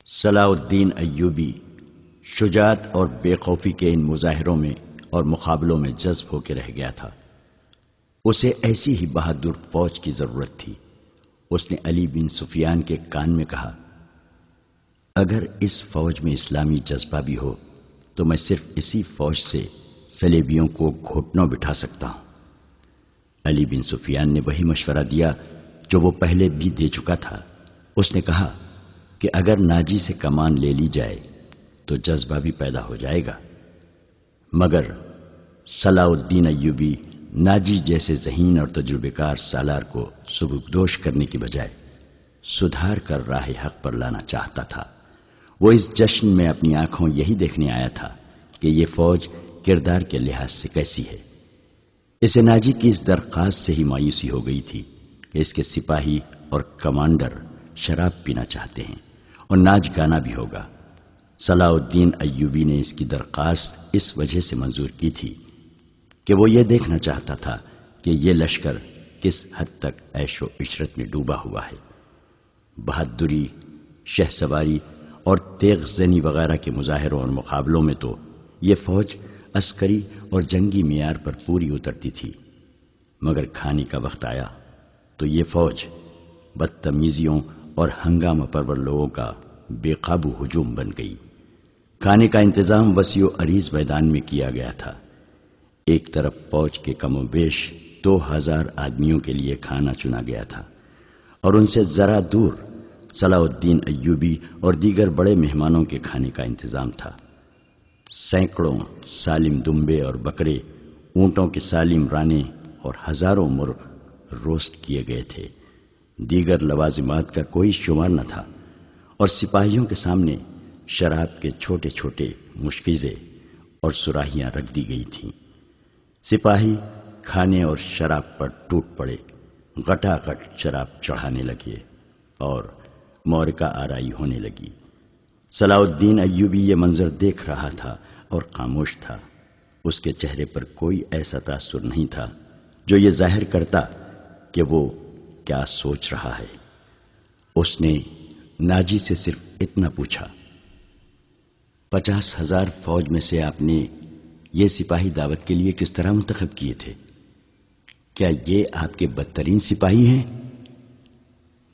صلاح الدین ایوبی شجاعت اور بے خوفی کے ان مظاہروں میں اور مقابلوں میں جذب ہو کے رہ گیا تھا۔ اسے ایسی ہی بہادر فوج کی ضرورت تھی۔ اس نے علی بن سفیان کے کان میں کہا، اگر اس فوج میں اسلامی جذبہ بھی ہو تو میں صرف اسی فوج سے صلیبیوں کو گھٹنوں بٹھا سکتا ہوں۔ علی بن سفیان نے وہی مشورہ دیا جو وہ پہلے بھی دے چکا تھا۔ اس نے کہا کہ اگر ناجی سے کمان لے لی جائے تو جذبہ بھی پیدا ہو جائے گا، مگر صلاح الدین ایوبی ناجی جیسے ذہین اور تجربے کار سالار کو سبکدوش کرنے کی بجائے سدھار کر راہ حق پر لانا چاہتا تھا۔ وہ اس جشن میں اپنی آنکھوں یہی دیکھنے آیا تھا کہ یہ فوج کردار کے لحاظ سے کیسی ہے۔ اسے ناجی کی اس درخواست سے ہی مایوسی ہو گئی تھی کہ اس کے سپاہی اور کمانڈر شراب پینا چاہتے ہیں اور ناچ گانا بھی ہوگا۔ صلاح الدین ایوبی نے اس کی درخواست اس وجہ سے منظور کی تھی کہ وہ یہ دیکھنا چاہتا تھا کہ یہ لشکر کس حد تک عیش و عشرت میں ڈوبا ہوا ہے۔ بہادری، شہ سواری اور تیغ زنی وغیرہ کے مظاہروں اور مقابلوں میں تو یہ فوج عسکری اور جنگی معیار پر پوری اترتی تھی، مگر کھانے کا وقت آیا تو یہ فوج بدتمیزیوں اور ہنگامہ پرور لوگوں کا بے قابو ہجوم بن گئی۔ کھانے کا انتظام وسیع و عریض میدان میں کیا گیا تھا۔ ایک طرف فوج کے کم و بیش 2000 آدمیوں کے لیے کھانا چنا گیا تھا اور ان سے ذرا دور صلاح الدین ایوبی اور دیگر بڑے مہمانوں کے کھانے کا انتظام تھا۔ سینکڑوں سالم دمبے اور بکرے، اونٹوں کے سالم رانے اور ہزاروں مرغ روسٹ کیے گئے تھے۔ دیگر لوازمات کا کوئی شمار نہ تھا اور سپاہیوں کے سامنے شراب کے چھوٹے چھوٹے مشکیزے اور سراہیاں رکھ دی گئی تھیں۔ سپاہی کھانے اور شراب پر ٹوٹ پڑے، گٹاگٹ شراب چڑھانے لگے اور معرکہ آرائی ہونے لگی۔ صلاح الدین ایوبی یہ منظر دیکھ رہا تھا اور خاموش تھا۔ اس کے چہرے پر کوئی ایسا تاثر نہیں تھا جو یہ ظاہر کرتا کہ وہ کیا سوچ رہا ہے۔ اس نے ناجی سے صرف اتنا پوچھا، 50,000 فوج میں سے آپ نے یہ سپاہی دعوت کے لیے کس طرح منتخب کیے تھے؟ کیا یہ آپ کے بدترین سپاہی ہیں؟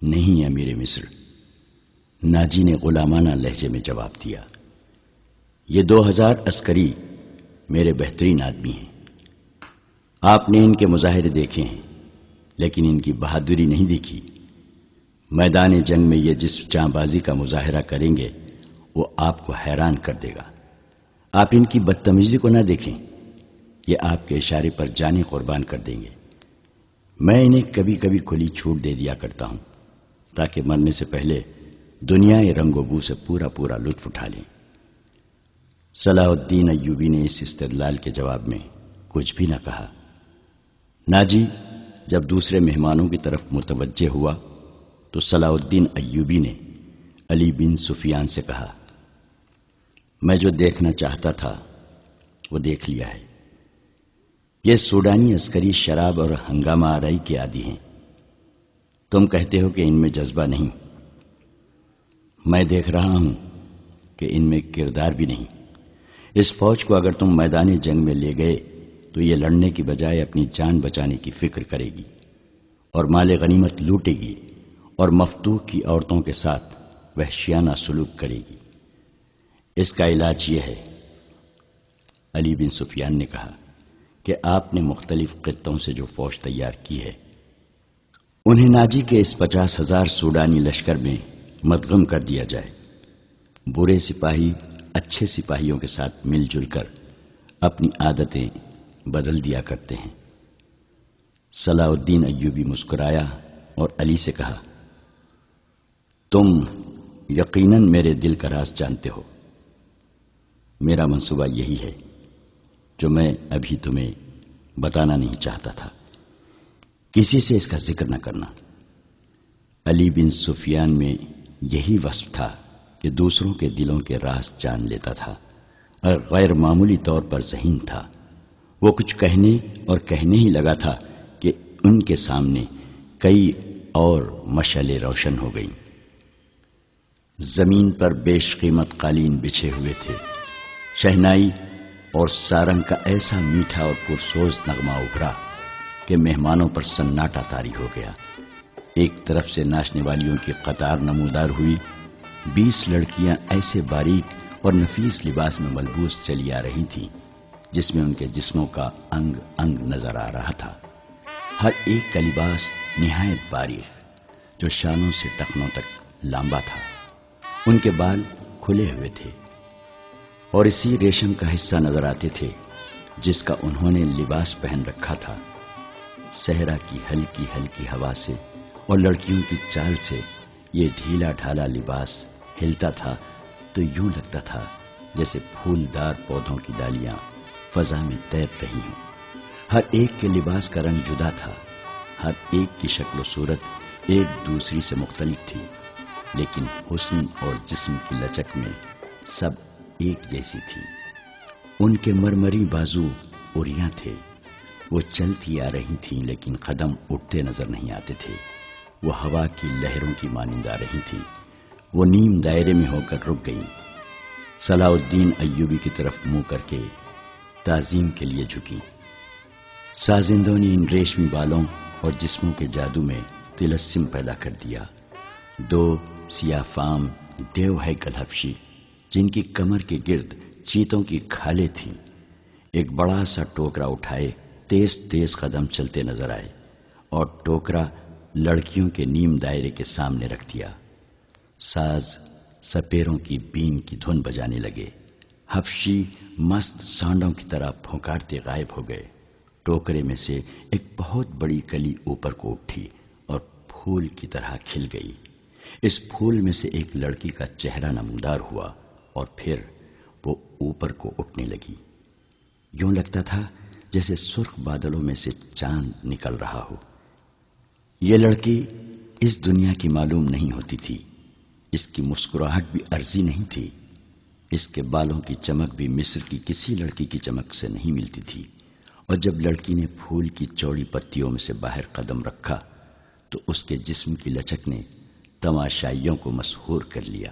نہیں امیر مصر، ناجی نے غلامانہ لہجے میں جواب دیا، یہ 2000 عسکری میرے بہترین آدمی ہیں۔ آپ نے ان کے مظاہرے دیکھے ہیں لیکن ان کی بہادری نہیں دیکھی۔ میدان جنگ میں یہ جس جاں بازی کا مظاہرہ کریں گے وہ آپ کو حیران کر دے گا۔ آپ ان کی بدتمیزی کو نہ دیکھیں، یہ آپ کے اشارے پر جانیں قربان کر دیں گے۔ میں انہیں کبھی کبھی کھلی چھوٹ دے دیا کرتا ہوں تاکہ مرنے سے پہلے دنیا رنگ و بو سے پورا لطف اٹھا لیں۔ صلاح الدین ایوبی نے اس استدلال کے جواب میں کچھ بھی نہ کہا۔ ناجی جب دوسرے مہمانوں کی طرف متوجہ ہوا تو صلاح الدین ایوبی نے علی بن سفیان سے کہا، میں جو دیکھنا چاہتا تھا وہ دیکھ لیا ہے۔ یہ سوڈانی عسکری شراب اور ہنگامہ آرائی کے عادی ہیں۔ تم کہتے ہو کہ ان میں جذبہ نہیں، میں دیکھ رہا ہوں کہ ان میں کردار بھی نہیں۔ اس فوج کو اگر تم میدان جنگ میں لے گئے تو یہ لڑنے کی بجائے اپنی جان بچانے کی فکر کرے گی اور مال غنیمت لوٹے گی اور مفتوح کی عورتوں کے ساتھ وحشیانہ سلوک کرے گی۔ اس کا علاج یہ ہے، علی بن سفیان نے کہا، کہ آپ نے مختلف خطوں سے جو فوج تیار کی ہے انہیں ناجی کے اس 50,000 سوڈانی لشکر میں مدغم کر دیا جائے۔ برے سپاہی اچھے سپاہیوں کے ساتھ مل جل کر اپنی عادتیں بدل دیا کرتے ہیں۔ صلاح الدین ایوبی مسکرایا اور علی سے کہا، تم یقیناً میرے دل کا راز جانتے ہو۔ میرا منصوبہ یہی ہے جو میں ابھی تمہیں بتانا نہیں چاہتا تھا، کسی سے اس کا ذکر نہ کرنا۔ علی بن سفیان میں یہی وصف تھا کہ دوسروں کے دلوں کے راز جان لیتا تھا اور غیر معمولی طور پر ذہین تھا۔ وہ کچھ کہنے اور کہنے ہی لگا تھا کہ ان کے سامنے کئی اور مشعلیں روشن ہو گئیں۔ زمین پر بیش قیمت قالین بچھے ہوئے تھے۔ شہنائی اور سارنگ کا ایسا میٹھا اور پرسوز نغمہ ابھرا کہ مہمانوں پر سناٹا طاری ہو گیا۔ ایک طرف سے ناچنے والیوں کی قطار نمودار ہوئی، 20 لڑکیاں ایسے باریک اور نفیس لباس میں ملبوس چلی آ رہی تھیں جس میں ان کے جسموں کا انگ انگ نظر آ رہا تھا۔ ہر ایک کا لباس نہایت باریک، جو شانوں سے ٹخنوں تک لامبا تھا۔ ان کے بال کھلے ہوئے تھے اور اسی ریشم کا حصہ نظر آتے تھے جس کا انہوں نے لباس پہن رکھا تھا۔ صحرا کی ہلکی ہلکی ہوا سے اور لڑکیوں کی چال سے یہ ڈھیلا ڈھالا لباس ہلتا تھا تو یوں لگتا تھا جیسے پھولدار پودوں کی ڈالیاں فضا میں تیر رہی ہوں۔ ہر ایک کے لباس کا رنگ جدا تھا، ہر ایک کی شکل و صورت ایک دوسری سے مختلف تھی، لیکن حسن اور جسم کی لچک میں سب ایک جیسی تھی۔ ان کے مرمری بازو اوریاں تھے، وہ چلتی آ رہی تھیں لیکن قدم اٹھتے نظر نہیں آتے تھے۔ وہ ہوا کی لہروں کی مانند آ رہی تھی۔ وہ نیم دائرے میں ہو کر رک گئیں۔ صلاح الدین ایوبی کی طرف منہ کر کے تعظیم کے لیے جھکی۔ سازندوں نے ان ریشمی بالوں اور جسموں کے جادو میں طلسم پیدا کر دیا۔ 2 سیاہ فام دیو ہیکل حبشی جن کی کمر کے گرد چیتوں کی کھالیں تھیں، ایک بڑا سا ٹوکرا اٹھائے تیز تیز قدم چلتے نظر آئے اور ٹوکرا لڑکیوں کے نیم دائرے کے سامنے رکھ دیا۔ ساز سپیروں کی بین کی دھن بجانے لگے۔ حبشی مست سانڈوں کی طرح پھونکارتے غائب ہو گئے۔ ٹوکرے میں سے ایک بہت بڑی کلی اوپر کو اٹھی اور پھول کی طرح کھل گئی۔ اس پھول میں سے ایک لڑکی کا چہرہ نمودار ہوا اور پھر وہ اوپر کو اٹھنے لگی۔ یوں لگتا تھا جیسے سرخ بادلوں میں سے چاند نکل رہا ہو۔ یہ لڑکی اس دنیا کی معلوم نہیں ہوتی تھی۔ اس کی مسکراہٹ بھی عرضی نہیں تھی۔ اس کے بالوں کی چمک بھی مصر کی کسی لڑکی کی چمک سے نہیں ملتی تھی، اور جب لڑکی نے پھول کی چوڑی پتیوں میں سے باہر قدم رکھا تو اس کے جسم کی لچک نے تماشائیوں کو مسحور کر لیا۔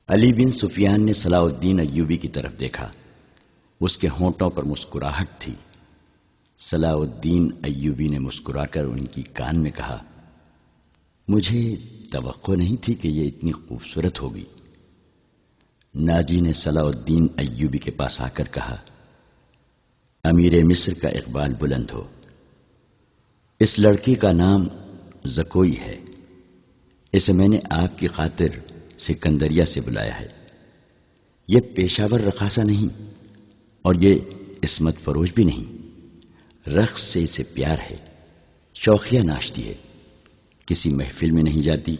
علی بن سفیان نے صلاح الدین ایوبی کی طرف دیکھا۔ اس کے ہونٹوں پر مسکراہٹ تھی۔ صلاح الدین ایوبی نے مسکرا کر ان کی کان میں کہا، مجھے توقع نہیں تھی کہ یہ اتنی خوبصورت ہوگی۔ ناجی نے صلاح الدین ایوبی کے پاس آ کر کہا، امیر مصر کا اقبال بلند ہو۔ اس لڑکی کا نام زکوئی ہے۔ اسے میں نے آپ کی خاطر سکندریہ سے بلایا ہے۔ یہ پیشاور رقاصہ نہیں اور یہ عصمت فروش بھی نہیں۔ رقص سے اسے پیار ہے، شوخیہ ناچتی ہے، کسی محفل میں نہیں جاتی۔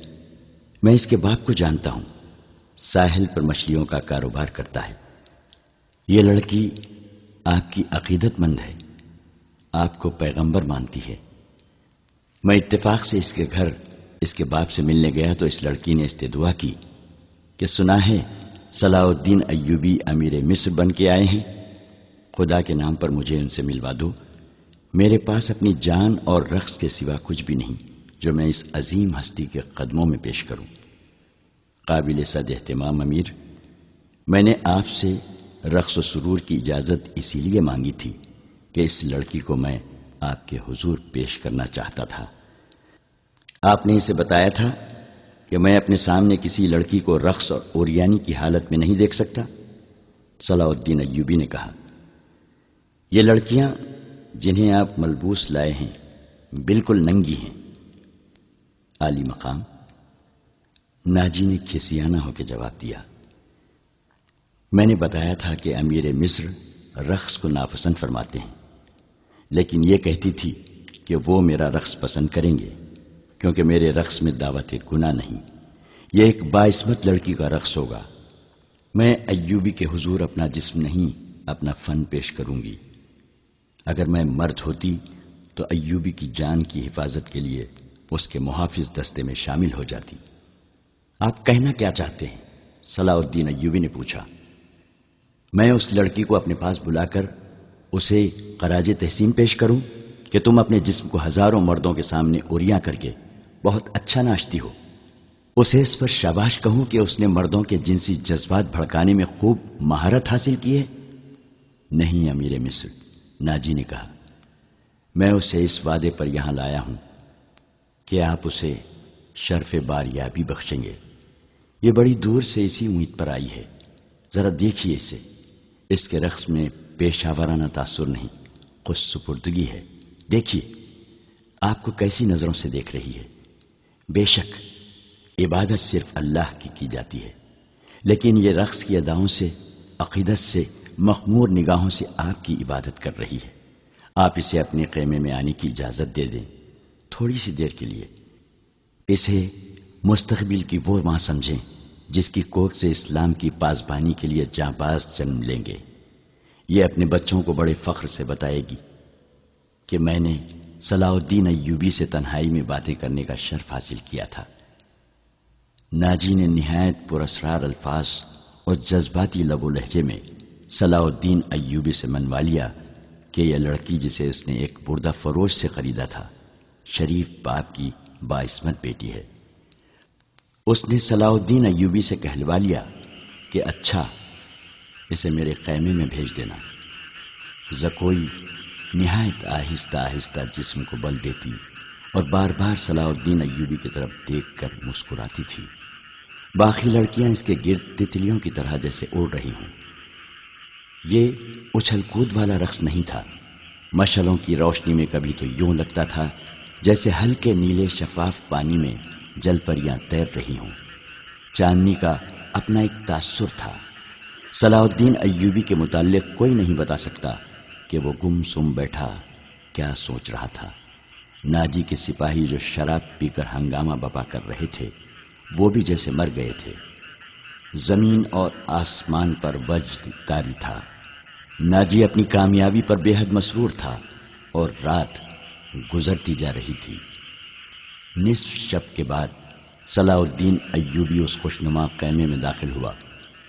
میں اس کے باپ کو جانتا ہوں، ساحل پر مچھلیوں کا کاروبار کرتا ہے۔ یہ لڑکی آپ کی عقیدت مند ہے، آپ کو پیغمبر مانتی ہے۔ میں اتفاق سے اس کے گھر اس کے باپ سے ملنے گیا تو اس لڑکی نے استدعا کی کہ سنا ہے صلاح الدین ایوبی امیر مصر بن کے آئے ہیں، خدا کے نام پر مجھے ان سے ملوا دو۔ میرے پاس اپنی جان اور رقص کے سوا کچھ بھی نہیں جو میں اس عظیم ہستی کے قدموں میں پیش کروں۔ قابل صد اہتمام امیر، میں نے آپ سے رقص و سرور کی اجازت اسی لیے مانگی تھی کہ اس لڑکی کو میں آپ کے حضور پیش کرنا چاہتا تھا۔ آپ نے اسے بتایا تھا کہ میں اپنے سامنے کسی لڑکی کو رقص اور اوریانی کی حالت میں نہیں دیکھ سکتا۔ صلاح الدین ایوبی نے کہا، یہ لڑکیاں جنہیں آپ ملبوس لائے ہیں بالکل ننگی ہیں۔ عالی مقام، ناجی نے کھسیانہ ہو کے جواب دیا، میں نے بتایا تھا کہ امیر مصر رقص کو ناپسند فرماتے ہیں، لیکن یہ کہتی تھی کہ وہ میرا رقص پسند کریں گے کیونکہ میرے رقص میں دعوت گناہ نہیں۔ یہ ایک باعصمت لڑکی کا رقص ہوگا۔ میں ایوبی کے حضور اپنا جسم نہیں اپنا فن پیش کروں گی۔ اگر میں مرد ہوتی تو ایوبی کی جان کی حفاظت کے لیے اس کے محافظ دستے میں شامل ہو جاتی۔ آپ کہنا کیا چاہتے ہیں؟ صلاح الدین ایوبی نے پوچھا۔ میں اس لڑکی کو اپنے پاس بلا کر اسے خراج تحسین پیش کروں کہ تم اپنے جسم کو ہزاروں مردوں کے سامنے اوریاں کر کے بہت اچھا ناچتی ہو۔ اسے اس پر شاباش کہوں کہ اس نے مردوں کے جنسی جذبات بھڑکانے میں خوب مہارت حاصل کی ہے؟ نہیں امیر مصر، ناجی نے کہا، میں اسے اس وعدے پر یہاں لایا ہوں کہ آپ اسے شرف باریابی بخشیں گے۔ یہ بڑی دور سے اسی امید پر آئی ہے، ذرا دیکھیے اسے، اس کے رقص میں پیشہ ورانہ تاثر نہیں، خود سپردگی ہے۔ دیکھیے آپ کو کیسی نظروں سے دیکھ رہی ہے۔ بے شک عبادت صرف اللہ کی جاتی ہے، لیکن یہ رقص کی اداؤں سے، عقیدت سے، مخمور نگاہوں سے آپ کی عبادت کر رہی ہے۔ آپ اسے اپنے خیمے میں آنے کی اجازت دے دیں، تھوڑی سی دیر کے لیے۔ اسے مستقبل کی وہ ماں سمجھیں جس کی کوکھ سے اسلام کی پاسبانی کے لیے جاں باز جنم لیں گے۔ یہ اپنے بچوں کو بڑے فخر سے بتائے گی کہ میں نے صلاح الدین ایوبی سے تنہائی میں باتیں کرنے کا شرف حاصل کیا تھا۔ ناجی نے نہایت پراسرار الفاظ اور جذباتی لب و لہجے میں صلاح الدین ایوبی سے منوا لیا کہ یہ لڑکی جسے اس نے ایک بردہ فروش سے خریدا تھا، شریف باپ کی باعصمت بیٹی ہے۔ اس نے صلاح الدین ایوبی سے کہلوا لیا کہ اچھا، اسے میرے خیمے میں بھیج دینا۔ زکوئی نہایت آہستہ آہستہ جسم کو بل دیتی اور بار بار صلاح الدین ایوبی کی طرف دیکھ کر مسکراتی تھی۔ باقی لڑکیاں اس کے گرد تتلیوں کی طرح جیسے اڑ رہی ہوں۔ یہ اچھل کود والا رقص نہیں تھا۔ مشعلوں کی روشنی میں کبھی تو یوں لگتا تھا جیسے ہلکے نیلے شفاف پانی میں جل پریاں تیر رہی ہوں۔ چاندنی کا اپنا ایک تاثر تھا۔ صلاح الدین ایوبی کے متعلق کوئی نہیں بتا سکتا کہ وہ گم سم بیٹھا کیا سوچ رہا تھا۔ ناجی کے سپاہی جو شراب پی کر ہنگامہ بپا کر رہے تھے، وہ بھی جیسے مر گئے تھے۔ زمین اور آسمان پر وجد طاری تھا۔ ناجی اپنی کامیابی پر بے حد مسرور تھا اور رات گزرتی جا رہی تھی۔ نصف شب کے بعد صلاح الدین ایوبی اس خوشنما خیمے میں داخل ہوا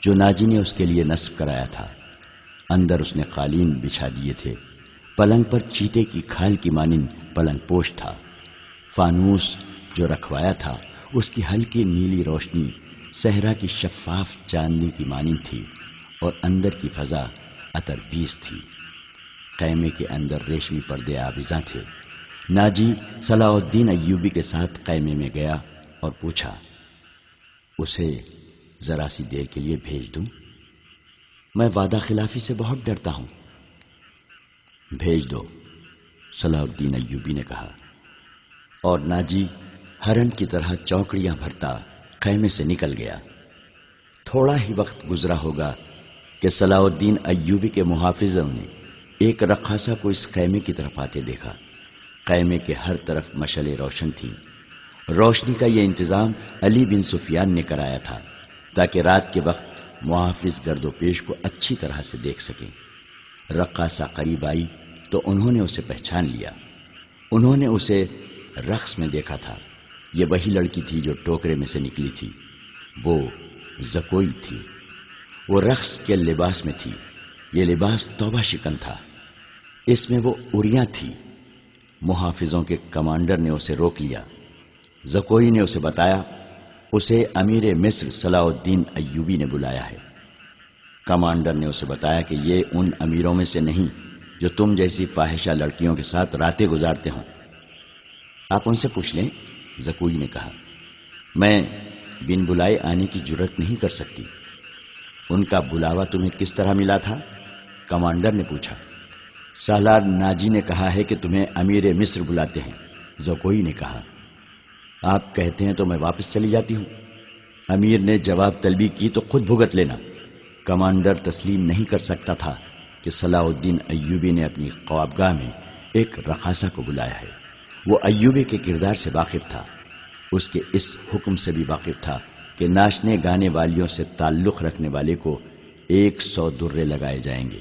جو ناجی نے اس کے لیے نصب کرایا تھا۔ اندر اس نے قالین بچھا دیے تھے۔ پلنگ پر چیتے کی کھال کی مانند پلنگ پوش تھا۔ فانوس جو رکھوایا تھا اس کی ہلکی نیلی روشنی صحرا کی شفاف چاندنی کی مانند تھی اور اندر کی فضا عطر بیز تھی۔ خیمے کے اندر ریشمی پردے آویزاں تھے۔ ناجی صلاح الدین ایوبی کے ساتھ خیمے میں گیا اور پوچھا، اسے ذرا سی دیر کے لیے بھیج دوں؟ میں وعدہ خلافی سے بہت ڈرتا ہوں۔ بھیج دو، صلاح الدین ایوبی نے کہا، اور ناجی ہرن کی طرح چوکڑیاں بھرتا خیمے سے نکل گیا۔ تھوڑا ہی وقت گزرا ہوگا کہ صلاح الدین ایوبی کے محافظوں نے ایک رقاصہ کو اس خیمے کی طرف آتے دیکھا۔ خیمے کے ہر طرف مشعلیں روشن تھیں۔ روشنی کا یہ انتظام علی بن سفیان نے کرایا تھا تاکہ رات کے وقت محافظ گرد و پیش کو اچھی طرح سے دیکھ سکیں۔ رقاصہ قریب آئی تو انہوں نے اسے پہچان لیا۔ انہوں نے اسے رقص میں دیکھا تھا۔ یہ وہی لڑکی تھی جو ٹوکرے میں سے نکلی تھی۔ وہ زکوئی تھی۔ وہ رقص کے لباس میں تھی۔ یہ لباس توبہ شکن تھا۔ اس میں وہ اریاں تھی۔ محافظوں کے کمانڈر نے اسے روک لیا۔ زکوئی نے اسے بتایا اسے امیر مصر صلاح الدین ایوبی نے بلایا ہے۔ کمانڈر نے اسے بتایا کہ یہ ان امیروں میں سے نہیں جو تم جیسی فاحشہ لڑکیوں کے ساتھ راتیں گزارتے ہوں۔ آپ ان سے پوچھ لیں، زکوئی نے کہا۔ میں بن بلائے آنے کی جرت نہیں کر سکتی۔ ان کا بلاوا تمہیں کس طرح ملا تھا؟ کمانڈر نے پوچھا۔ سالار ناجی نے کہا ہے کہ تمہیں امیر مصر بلاتے ہیں، زکوئی نے کہا۔ آپ کہتے ہیں تو میں واپس چلی جاتی ہوں۔ امیر نے جواب طلبی کی تو خود بھگت لینا۔ کمانڈر تسلیم نہیں کر سکتا تھا کہ صلاح الدین ایوبی نے اپنی خوابگاہ میں ایک رقاصہ کو بلایا ہے۔ وہ ایوبی کے کردار سے واقف تھا۔ اس کے اس حکم سے بھی واقف تھا کہ ناچنے گانے والیوں سے تعلق رکھنے والے کو 100 درے لگائے جائیں گے۔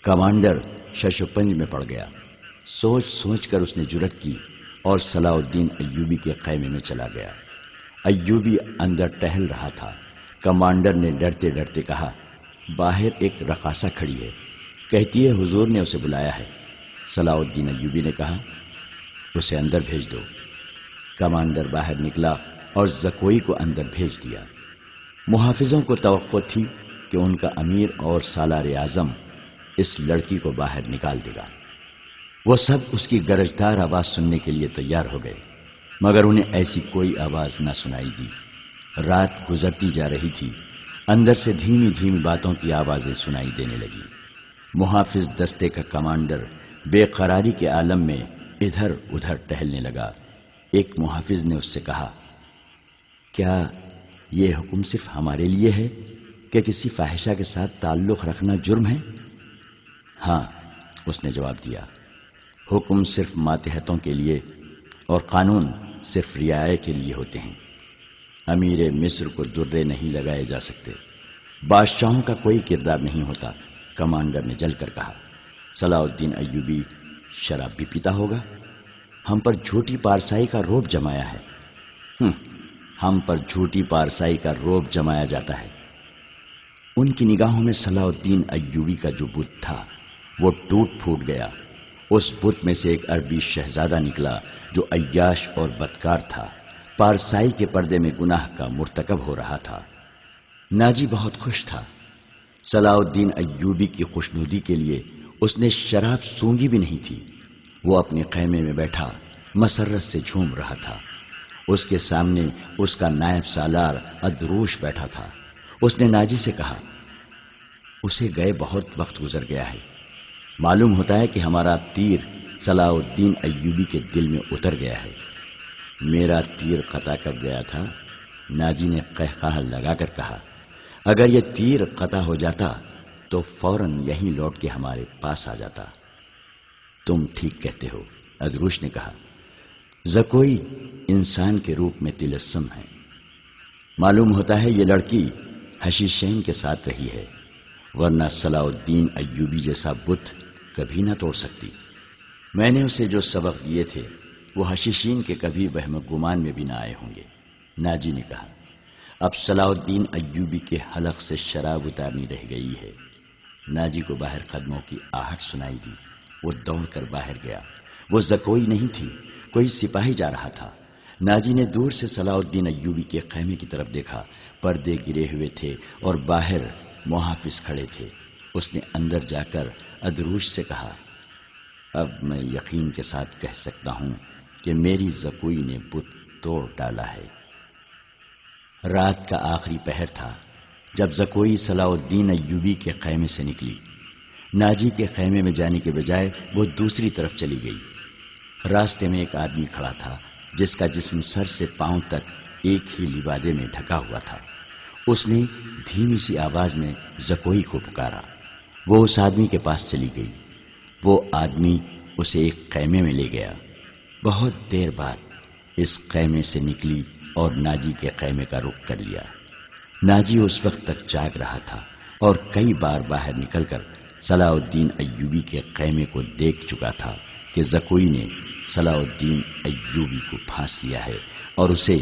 کمانڈر شش و پنج میں پڑ گیا۔ سوچ سوچ کر اس نے جرت کی اور صلاح الدین ایوبی کے خیمے میں چلا گیا۔ ایوبی اندر ٹہل رہا تھا۔ کمانڈر نے ڈرتے ڈرتے کہا، باہر ایک رقاصہ کھڑی ہے، کہتی ہے حضور نے اسے بلایا ہے۔ صلاح الدین ایوبی نے کہا، اسے اندر بھیج دو۔ کمانڈر باہر نکلا اور زکوئی کو اندر بھیج دیا۔ محافظوں کو توقع تھی کہ ان کا امیر اور سالار اعظم اس لڑکی کو باہر نکال دے گا۔ وہ سب اس کی گرجدار آواز سننے کے لیے تیار ہو گئے، مگر انہیں ایسی کوئی آواز نہ سنائی دی۔ رات گزرتی جا رہی تھی، اندر سے دھیمی دھیمی باتوں کی آوازیں سنائی دینے لگی۔ محافظ دستے کا کمانڈر بے قراری کے عالم میں ادھر ادھر ٹہلنے لگا۔ ایک محافظ نے اس سے کہا، کیا یہ حکم صرف ہمارے لیے ہے کہ کسی فاحشہ کے ساتھ تعلق رکھنا جرم ہے؟ ہاں، اس نے جواب دیا، حکم صرف ماتحتوں کے لیے اور قانون صرف رعایا کے لیے ہوتے ہیں۔ امیر مصر کو درے نہیں لگائے جا سکتے، بادشاہوں کا کوئی کردار نہیں ہوتا۔ کمانڈر نے جل کر کہا، صلاح الدین ایوبی شراب بھی پیتا ہوگا؟ ہم پر جھوٹی پارسائی کا روب جمایا ہے۔ ہم پر جھوٹی پارسائی کا روب جمایا جاتا ہے۔ ان کی نگاہوں میں صلاح الدین ایوبی کا جو بت تھا وہ ٹوٹ پھوٹ گیا۔ اس بت میں سے ایک عربی شہزادہ نکلا جو عیاش اور بدکار تھا، پارسائی کے پردے میں گناہ کا مرتکب ہو رہا تھا۔ ناجی بہت خوش تھا۔ صلاح الدین ایوبی کی خوشنودی کے لیے اس نے شراب سونگھی بھی نہیں تھی۔ وہ اپنے خیمے میں بیٹھا مسرت سے جھوم رہا تھا۔ اس کے سامنے اس کا نائب سالار ادروش بیٹھا تھا۔ اس نے ناجی سے کہا، اسے گئے بہت وقت گزر گیا ہے، معلوم ہوتا ہے کہ ہمارا تیر صلاح الدین ایوبی کے دل میں اتر گیا ہے۔ میرا تیر قطع کب گیا تھا؟ ناجی نے قہقہہ لگا کر کہا، اگر یہ تیر قطع ہو جاتا تو فوراً یہیں لوٹ کے ہمارے پاس آ جاتا۔ تم ٹھیک کہتے ہو، ادروش نے کہا، زکوئی انسان کے روپ میں تلسم ہے۔ معلوم ہوتا ہے یہ لڑکی حشیشین کے ساتھ رہی ہے، ورنہ صلاح الدین ایوبی جیسا بت کبھی نہ توڑ سکتی۔ میں نے اسے جو سبق دیے تھے وہ حشیشین کے کبھی وہم گمان میں بھی نہ آئے ہوں گے۔ ناجی نے کہا، اب صلاح الدین ایوبی کے حلق سے شراب اتارنی رہ گئی ہے۔ ناجی کو باہر قدموں کی آہٹ سنائی دی۔ وہ دوڑ کر باہر گیا۔ وہ زکوئی نہیں تھی، کوئی سپاہی جا رہا تھا۔ ناجی نے دور سے صلاح الدین ایوبی کے خیمے کی طرف دیکھا۔ پردے گرے ہوئے تھے اور باہر محافظ کھڑے تھے۔ اس نے اندر جا کر ادروش سے کہا، اب میں یقین کے ساتھ کہہ سکتا ہوں کہ میری زکوئی نے بت توڑ ڈالا ہے۔ رات کا آخری پہر تھا جب زکوئی صلاح الدین ایوبی کے خیمے سے نکلی۔ ناجی کے خیمے میں جانے کے بجائے وہ دوسری طرف چلی گئی۔ راستے میں ایک آدمی کھڑا تھا جس کا جسم سر سے پاؤں تک ایک ہی لبادے میں ڈھکا ہوا تھا۔ اس نے دھیمی سی آواز میں زکوئی کو پکارا۔ وہ اس آدمی کے پاس چلی گئی۔ وہ آدمی اسے ایک خیمے میں لے گیا۔ بہت دیر بعد اس خیمے سے نکلی اور ناجی کے خیمے کا رخ کر لیا۔ ناجی اس وقت تک جاگ رہا تھا اور کئی بار باہر نکل کر صلاح الدین ایوبی کے خیمے کو دیکھ چکا تھا کہ زکوئی نے صلاح الدین ایوبی کو پھانس لیا ہے اور اسے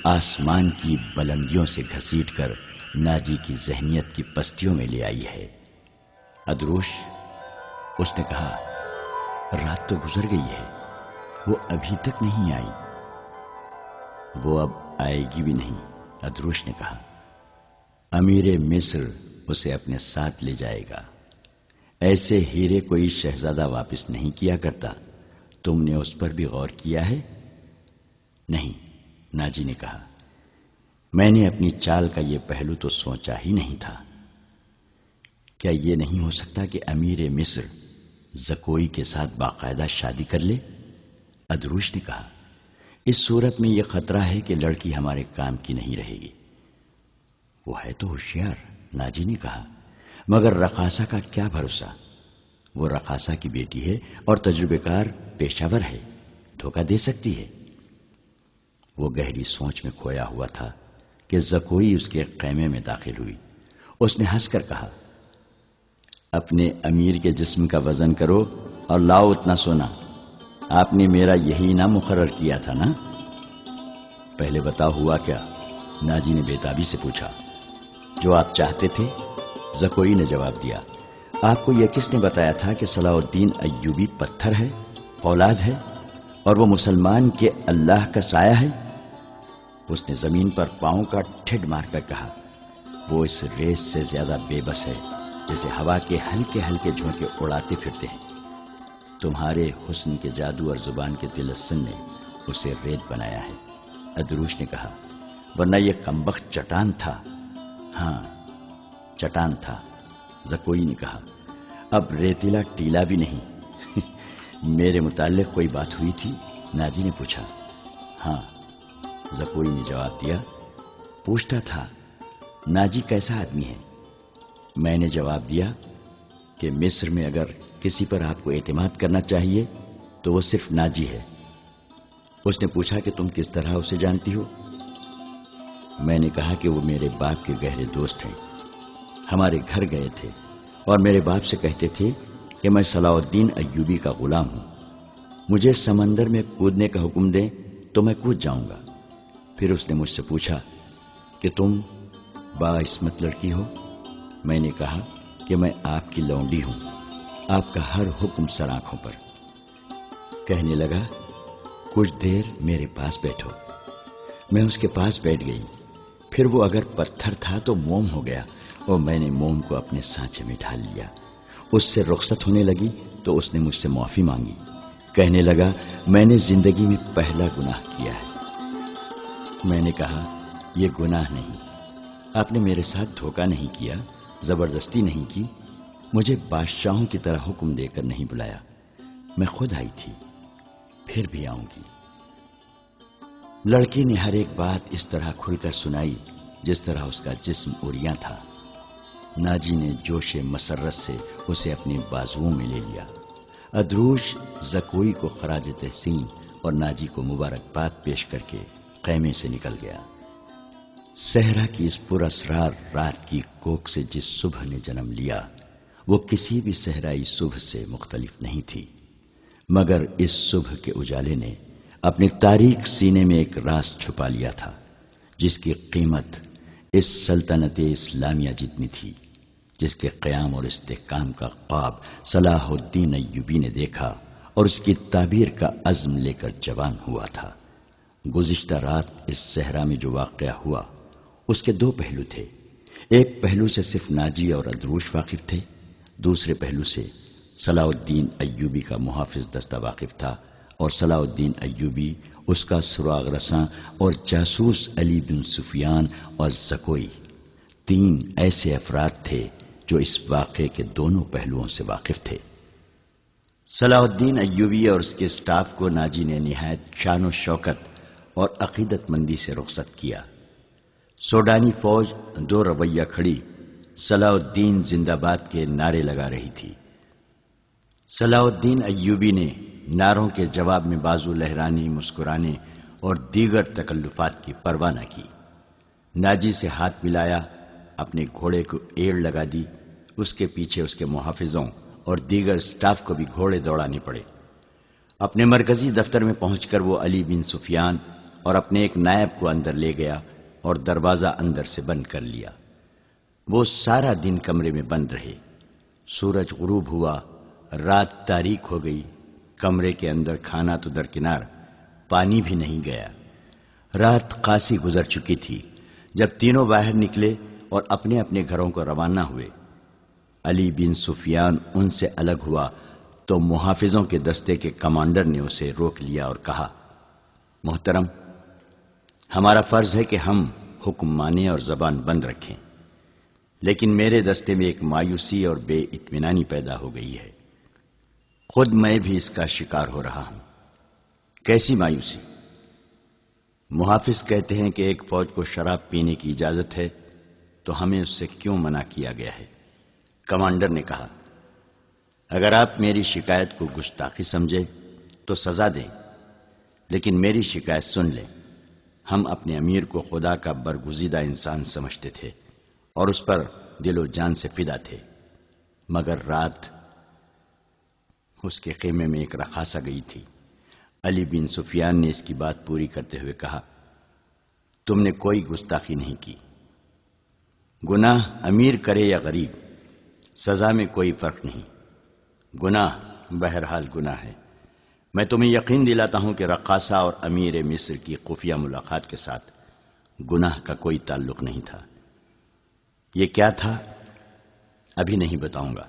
آسمان کی بلندیوں سے گھسیٹ کر ناجی کی ذہنیت کی پستیوں میں لے آئی ہے۔ ادروش، اس نے کہا، رات تو گزر گئی ہے، وہ ابھی تک نہیں آئی۔ وہ اب آئے گی بھی نہیں، ادروش نے کہا۔ امیر مصر اسے اپنے ساتھ لے جائے گا۔ ایسے ہیرے کوئی شہزادہ واپس نہیں کیا کرتا۔ تم نے اس پر بھی غور کیا ہے؟ نہیں، ناجی نے کہا، میں نے اپنی چال کا یہ پہلو تو سوچا ہی نہیں تھا۔ کیا یہ نہیں ہو سکتا کہ امیر مصر زکوئی کے ساتھ باقاعدہ شادی کر لے؟ ادروش نے کہا، اس صورت میں یہ خطرہ ہے کہ لڑکی ہمارے کام کی نہیں رہے گی۔ وہ ہے تو ہوشیار، ناجی نے کہا، مگر رقاصہ کا کیا بھروسہ؟ وہ رقاصہ کی بیٹی ہے اور تجربے کار پیشہ ور ہے، دھوکہ دے سکتی ہے۔ وہ گہری سوچ میں کھویا ہوا تھا کہ زکوئی اس کے خیمے میں داخل ہوئی۔ اس نے ہنس کر کہا، اپنے امیر کے جسم کا وزن کرو اور لاؤ اتنا سونا۔ آپ نے میرا یہی انعام مقرر کیا تھا نا؟ پہلے بتاؤ ہوا کیا؟ ناجی نے بےتابی سے پوچھا۔ جو آپ چاہتے تھے، زکوئی نے جواب دیا۔ آپ کو یہ کس نے بتایا تھا کہ صلاح الدین ایوبی پتھر ہے، اولاد ہے اور وہ مسلمان کے اللہ کا سایہ ہے؟ اس نے زمین پر پاؤں کا ٹھڈ مار کر کہا، وہ اس ریس سے زیادہ بے بس ہے جسے ہوا کے ہلکے ہلکے جھونکے اڑاتے پھرتے ہیں۔ تمہارے حسن کے جادو اور زبان کے تلسم نے اسے ریت بنایا ہے۔ ادروش نے کہا، ورنہ یہ کمبخت چٹان تھا۔ ہاں چٹان تھا، زکوئی نے کہا، اب ریتیلا ٹیلا بھی نہیں۔ میرے متعلق کوئی بات ہوئی تھی؟ ناجی نے پوچھا۔ ہاں، زکوئی نے جواب دیا، پوچھتا تھا ناجی کیسا آدمی ہے؟ میں نے جواب دیا کہ مصر میں اگر کسی پر آپ کو اعتماد کرنا چاہیے تو وہ صرف ناجی ہے۔ اس نے پوچھا کہ تم کس طرح اسے جانتی ہو؟ میں نے کہا کہ وہ میرے باپ کے گہرے دوست ہیں، ہمارے گھر گئے تھے اور میرے باپ سے کہتے تھے کہ میں صلاح الدین ایوبی کا غلام ہوں، مجھے سمندر میں کودنے کا حکم دیں تو میں کود جاؤں گا۔ پھر اس نے مجھ سے پوچھا کہ تم باعصمت لڑکی ہو؟ میں نے کہا کہ میں آپ کی لونڈی ہوں، آپ کا ہر حکم سر آنکھوں پر۔ کہنے لگا، کچھ دیر میرے پاس بیٹھو۔ میں اس کے پاس بیٹھ گئی، پھر وہ اگر پتھر تھا تو موم ہو گیا اور میں نے موم کو اپنے سانچے میں ڈھال لیا۔ اس سے رخصت ہونے لگی تو اس نے مجھ سے معافی مانگی۔ کہنے لگا، میں نے زندگی میں پہلا گناہ کیا ہے۔ میں نے کہا، یہ گناہ نہیں، آپ نے میرے ساتھ دھوکہ نہیں کیا، زبردستی نہیں کی، مجھے بادشاہوں کی طرح حکم دے کر نہیں بلایا، میں خود آئی تھی، پھر بھی آؤں گی۔ لڑکی نے ہر ایک بات اس طرح کھل کر سنائی جس طرح اس کا جسم عریاں تھا۔ ناجی نے جوش مسرت سے اسے اپنے بازوؤں میں لے لیا۔ ادروش زکوئی کو خراج تحسین اور ناجی کو مبارکباد پیش کر کے خیمے سے نکل گیا۔ صحرا کی اس پر اسرار رات کی کوکھ سے جس صبح نے جنم لیا وہ کسی بھی صحرائی صبح سے مختلف نہیں تھی، مگر اس صبح کے اجالے نے اپنے تاریک سینے میں ایک راز چھپا لیا تھا جس کی قیمت اس سلطنت اسلامیہ جتنی تھی، جس کے قیام اور استحکام کا خواب صلاح الدین ایوبی نے دیکھا اور اس کی تعبیر کا عزم لے کر جوان ہوا تھا۔ گزشتہ رات اس صحرا میں جو واقعہ ہوا اس کے دو پہلو تھے۔ ایک پہلو سے صرف ناجی اور ادروش واقف تھے، دوسرے پہلو سے صلاح الدین ایوبی کا محافظ دستہ واقف تھا، اور صلاح الدین ایوبی، اس کا سراغ رساں اور جاسوس علی بن سفیان اور زکوئی، تین ایسے افراد تھے جو اس واقعے کے دونوں پہلوؤں سے واقف تھے۔ صلاح الدین ایوبی اور اس کے سٹاف کو ناجی نے نہایت شان و شوکت اور عقیدت مندی سے رخصت کیا۔ سوڈانی فوج دو رویہ کھڑی صلاح الدین زندہ باد کے نعرے لگا رہی تھی۔ صلاح الدین ایوبی نے نعروں کے جواب میں بازو لہرانے، مسکرانے اور دیگر تکلفات کی پرواہ نہ کی۔ ناجی سے ہاتھ ملایا، اپنے گھوڑے کو ایڑ لگا دی، اس کے پیچھے اس کے محافظوں اور دیگر سٹاف کو بھی گھوڑے دوڑانے پڑے۔ اپنے مرکزی دفتر میں پہنچ کر وہ علی بن سفیان اور اپنے ایک نائب کو اندر لے گیا اور دروازہ اندر سے بند کر لیا۔ وہ سارا دن کمرے میں بند رہے۔ سورج غروب ہوا، رات تاریک ہو گئی، کمرے کے اندر کھانا تو درکنار، پانی بھی نہیں گیا۔ رات قاسی گزر چکی تھی جب تینوں باہر نکلے اور اپنے اپنے گھروں کو روانہ ہوئے۔ علی بن سفیان ان سے الگ ہوا تو محافظوں کے دستے کے کمانڈر نے اسے روک لیا اور کہا، محترم، ہمارا فرض ہے کہ ہم حکم مانیں اور زبان بند رکھیں، لیکن میرے دستے میں ایک مایوسی اور بے اطمینانی پیدا ہو گئی ہے، خود میں بھی اس کا شکار ہو رہا ہوں۔ کیسی مایوسی؟ محافظ کہتے ہیں کہ ایک فوج کو شراب پینے کی اجازت ہے تو ہمیں اس سے کیوں منع کیا گیا ہے؟ کمانڈر نے کہا، اگر آپ میری شکایت کو گستاخی سمجھے تو سزا دیں، لیکن میری شکایت سن لیں۔ ہم اپنے امیر کو خدا کا برگزیدہ انسان سمجھتے تھے اور اس پر دل و جان سے فدا تھے، مگر رات اس کے خیمے میں ایک رقاصہ گئی تھی۔ علی بن سفیان نے اس کی بات پوری کرتے ہوئے کہا، تم نے کوئی گستاخی نہیں کی، گناہ امیر کرے یا غریب، سزا میں کوئی فرق نہیں، گناہ بہرحال گناہ ہے۔ میں تمہیں یقین دلاتا ہوں کہ رقاصہ اور امیر مصر کی خفیہ ملاقات کے ساتھ گناہ کا کوئی تعلق نہیں تھا۔ یہ کیا تھا ابھی نہیں بتاؤں گا،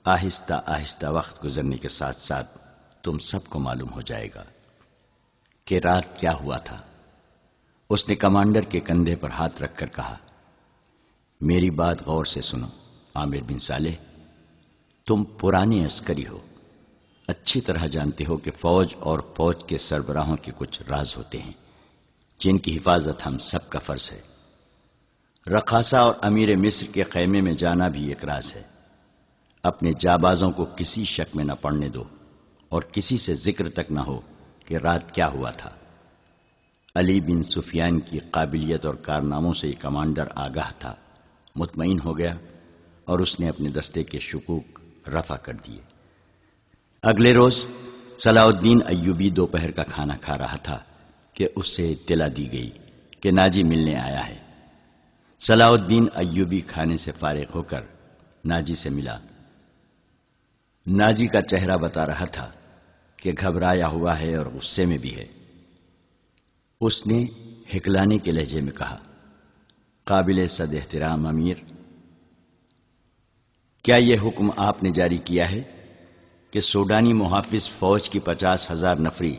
آہستہ آہستہ وقت گزرنے کے ساتھ ساتھ تم سب کو معلوم ہو جائے گا کہ رات کیا ہوا تھا۔ اس نے کمانڈر کے کندھے پر ہاتھ رکھ کر کہا، میری بات غور سے سنو عامر بن صالح، تم پرانے عسکری ہو، اچھی طرح جانتے ہو کہ فوج اور فوج کے سربراہوں کے کچھ راز ہوتے ہیں جن کی حفاظت ہم سب کا فرض ہے۔ رقاصہ اور امیر مصر کے خیمے میں جانا بھی ایک راز ہے۔ اپنے جابازوں کو کسی شک میں نہ پڑنے دو اور کسی سے ذکر تک نہ ہو کہ رات کیا ہوا تھا۔ علی بن سفیان کی قابلیت اور کارناموں سے یہ کمانڈر آگاہ تھا، مطمئن ہو گیا اور اس نے اپنے دستے کے شکوک رفع کر دیے۔ اگلے روز صلاح الدین ایوبی دوپہر کا کھانا کھا رہا تھا کہ اس سے اطلاع دی گئی کہ ناجی ملنے آیا ہے۔ صلاح الدین ایوبی کھانے سے فارغ ہو کر ناجی سے ملا۔ ناجی کا چہرہ بتا رہا تھا کہ گھبرایا ہوا ہے اور غصے میں بھی ہے۔ اس نے ہکلانے کے لہجے میں کہا، قابل صد احترام امیر، کیا یہ حکم آپ نے جاری کیا ہے کہ سوڈانی محافظ فوج کی 50,000 نفری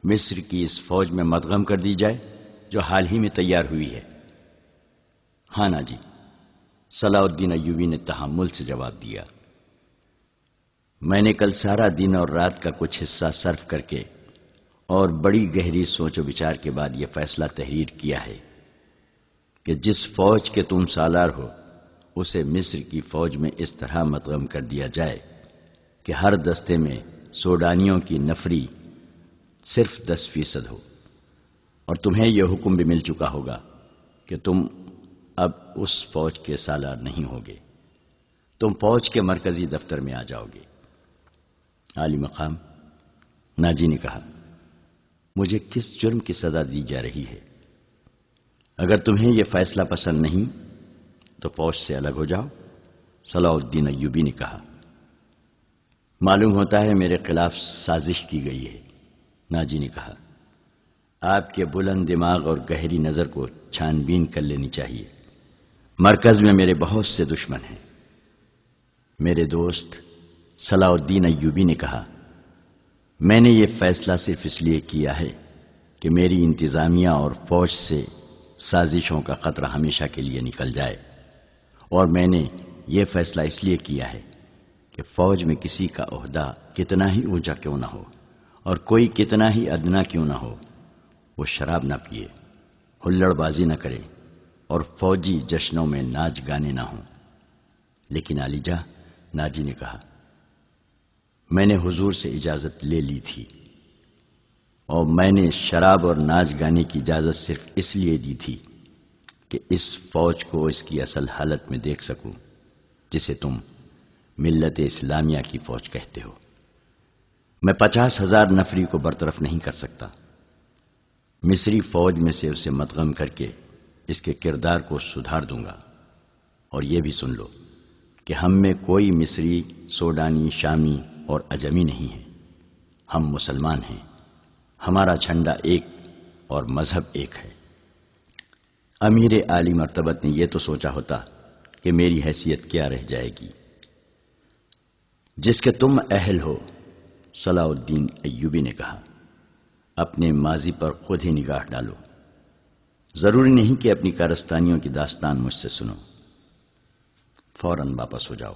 مصر کی اس فوج میں مدغم کر دی جائے جو حال ہی میں تیار ہوئی ہے؟ ہاں ناجی، صلاح الدین ایوبی نے تحمل سے جواب دیا۔ میں نے کل سارا دن اور رات کا کچھ حصہ صرف کر کے اور بڑی گہری سوچ و بچار کے بعد یہ فیصلہ تحریر کیا ہے کہ جس فوج کے تم سالار ہو اسے مصر کی فوج میں اس طرح مدغم کر دیا جائے کہ ہر دستے میں سوڈانیوں کی نفری صرف 10% ہو، اور تمہیں یہ حکم بھی مل چکا ہوگا کہ تم اب اس فوج کے سالار نہیں ہوگے، تم فوج کے مرکزی دفتر میں آ جاؤ گے۔ عالی مقام ناجی نے کہا، مجھے کس جرم کی سزا دی جا رہی ہے؟ اگر تمہیں یہ فیصلہ پسند نہیں تو فوج سے الگ ہو جاؤ۔ صلاح الدین ایوبی نے کہا، معلوم ہوتا ہے میرے خلاف سازش کی گئی ہے۔ ناجی نے کہا، آپ کے بلند دماغ اور گہری نظر کو چھان بین کر لینی چاہیے۔ مرکز میں میرے بہت سے دشمن ہیں۔ میرے دوست صلاح الدین ایوبی نے کہا، میں نے یہ فیصلہ صرف اس لیے کیا ہے کہ میری انتظامیہ اور فوج سے سازشوں کا خطرہ ہمیشہ کے لیے نکل جائے، اور میں نے یہ فیصلہ اس لیے کیا ہے کہ فوج میں کسی کا عہدہ کتنا ہی اونچا کیوں نہ ہو اور کوئی کتنا ہی ادنا کیوں نہ ہو، وہ شراب نہ پیے، ہلڑ بازی نہ کرے اور فوجی جشنوں میں ناچ گانے نہ ہوں۔ لیکن علی جاں، ناجی نے کہا، میں نے حضور سے اجازت لے لی تھی، اور میں نے شراب اور ناچ گانے کی اجازت صرف اس لیے دی تھی کہ اس فوج کو اس کی اصل حالت میں دیکھ سکوں جسے تم ملت اسلامیہ کی فوج کہتے ہو۔ میں 50,000 نفری کو برطرف نہیں کر سکتا۔ مصری فوج میں سے اسے مدغم کر کے اس کے کردار کو سدھار دوں گا۔ اور یہ بھی سن لو کہ ہم میں کوئی مصری، سوڈانی، شامی اور عجمی نہیں ہے، ہم مسلمان ہیں، ہمارا جھنڈا ایک اور مذہب ایک ہے۔ امیر عالی مرتبت نے یہ تو سوچا ہوتا کہ میری حیثیت کیا رہ جائے گی جس کے تم اہل ہو۔ صلاح الدین ایوبی نے کہا، اپنے ماضی پر خود ہی نگاہ ڈالو، ضروری نہیں کہ اپنی کارستانیوں کی داستان مجھ سے سنو، فوراً واپس ہو جاؤ،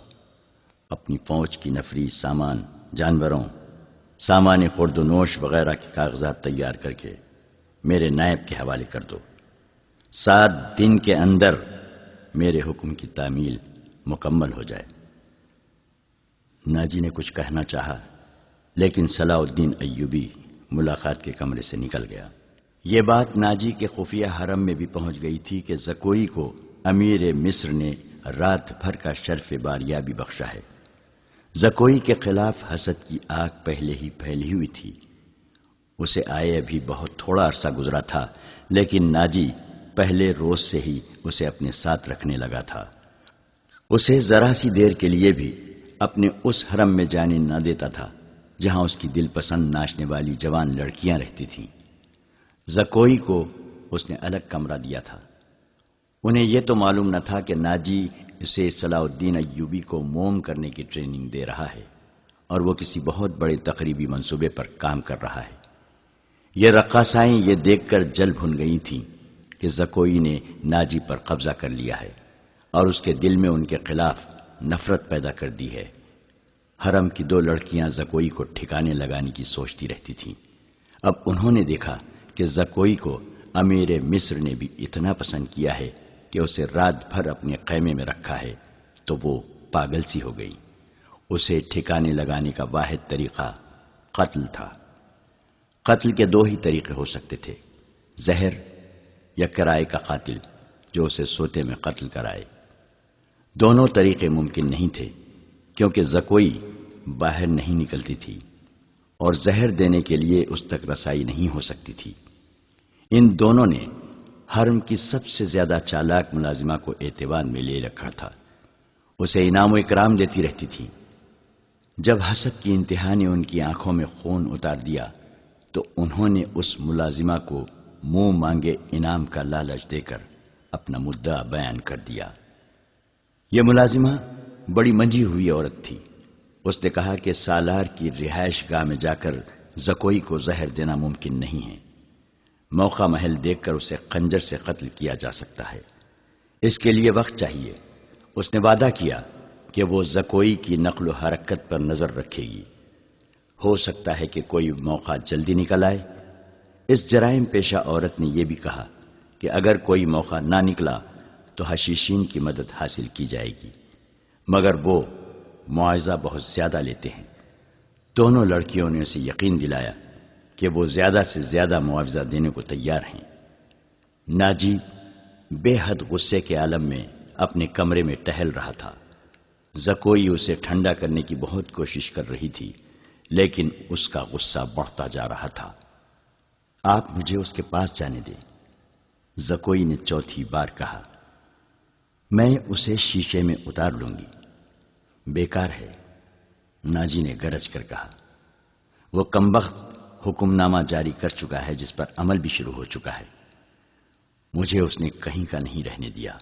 اپنی فوج کی نفری، سامان، جانوروں، سامان خورد و نوش وغیرہ کے کاغذات تیار کر کے میرے نائب کے حوالے کر دو۔ 7 دن کے اندر میرے حکم کی تعمیل مکمل ہو جائے۔ ناجی نے کچھ کہنا چاہا لیکن صلاح الدین ایوبی ملاقات کے کمرے سے نکل گیا۔ یہ بات ناجی کے خفیہ حرم میں بھی پہنچ گئی تھی کہ زکوئی کو امیر مصر نے رات بھر کا شرف باریابی بخشا ہے۔ زکوئی کے خلاف حسد کی آگ پہلے ہی پھیلی ہوئی تھی۔ اسے آئے ابھی بہت تھوڑا عرصہ گزرا تھا، لیکن ناجی پہلے روز سے ہی اسے اپنے ساتھ رکھنے لگا تھا۔ اسے ذرا سی دیر کے لیے بھی اپنے اس حرم میں جانے نہ دیتا تھا جہاں اس کی دل پسند ناچنے والی جوان لڑکیاں رہتی تھیں۔ زکوئی کو اس نے الگ کمرہ دیا تھا۔ انہیں یہ تو معلوم نہ تھا کہ ناجی اسے صلاح الدین ایوبی کو موم کرنے کی ٹریننگ دے رہا ہے اور وہ کسی بہت بڑے تقریبی منصوبے پر کام کر رہا ہے۔ یہ رقاصائیں یہ دیکھ کر جل بھن گئی تھیں کہ زکوئی نے ناجی پر قبضہ کر لیا ہے اور اس کے دل میں ان کے خلاف نفرت پیدا کر دی ہے۔ حرم کی 2 لڑکیاں زکوئی کو ٹھکانے لگانے کی سوچتی رہتی تھیں۔ اب انہوں نے دیکھا کہ زکوئی کو امیر مصر نے بھی اتنا پسند کیا ہے کہ اسے رات بھر اپنے خیمے میں رکھا ہے تو وہ پاگل سی ہو گئی۔ اسے ٹھکانے لگانے کا واحد طریقہ قتل تھا۔ قتل کے 2 ہی طریقے ہو سکتے تھے، زہر یا کرائے کا قاتل جو اسے سوتے میں قتل کرائے۔ دونوں طریقے ممکن نہیں تھے کیونکہ زکوئی باہر نہیں نکلتی تھی اور زہر دینے کے لیے اس تک رسائی نہیں ہو سکتی تھی۔ ان دونوں نے حرم کی سب سے زیادہ چالاک ملازمہ کو اعتبار میں لے رکھا تھا، اسے انعام و اکرام دیتی رہتی تھی۔ جب حسد کی انتہا نے ان کی آنکھوں میں خون اتار دیا تو انہوں نے اس ملازمہ کو منہ مانگے انعام کا لالچ دے کر اپنا مدعا بیان کر دیا۔ یہ ملازمہ بڑی منجھی ہوئی عورت تھی۔ اس نے کہا کہ سالار کی رہائش گاہ میں جا کر زکوئی کو زہر دینا ممکن نہیں ہے، موقع محل دیکھ کر اسے خنجر سے قتل کیا جا سکتا ہے، اس کے لیے وقت چاہیے۔ اس نے وعدہ کیا کہ وہ زکوئی کی نقل و حرکت پر نظر رکھے گی، ہو سکتا ہے کہ کوئی موقع جلدی نکل آئے۔ اس جرائم پیشہ عورت نے یہ بھی کہا کہ اگر کوئی موقع نہ نکلا تو حشیشین کی مدد حاصل کی جائے گی، مگر وہ معاوضہ بہت زیادہ لیتے ہیں۔ دونوں لڑکیوں نے اسے یقین دلایا کہ وہ زیادہ سے زیادہ معاوضہ دینے کو تیار ہیں۔ ناجی بے حد غصے کے عالم میں اپنے کمرے میں ٹہل رہا تھا۔ زکوئی اسے ٹھنڈا کرنے کی بہت کوشش کر رہی تھی لیکن اس کا غصہ بڑھتا جا رہا تھا۔ آپ مجھے اس کے پاس جانے دیں، زکوئی نے چوتھی بار کہا۔ میں اسے شیشے میں اتار لوں گی۔ بیکار ہے، ناجی نے گرج کر کہا۔ وہ کمبخت حکم نامہ جاری کر چکا ہے جس پر عمل بھی شروع ہو چکا ہے، مجھے اس نے کہیں کا نہیں رہنے دیا۔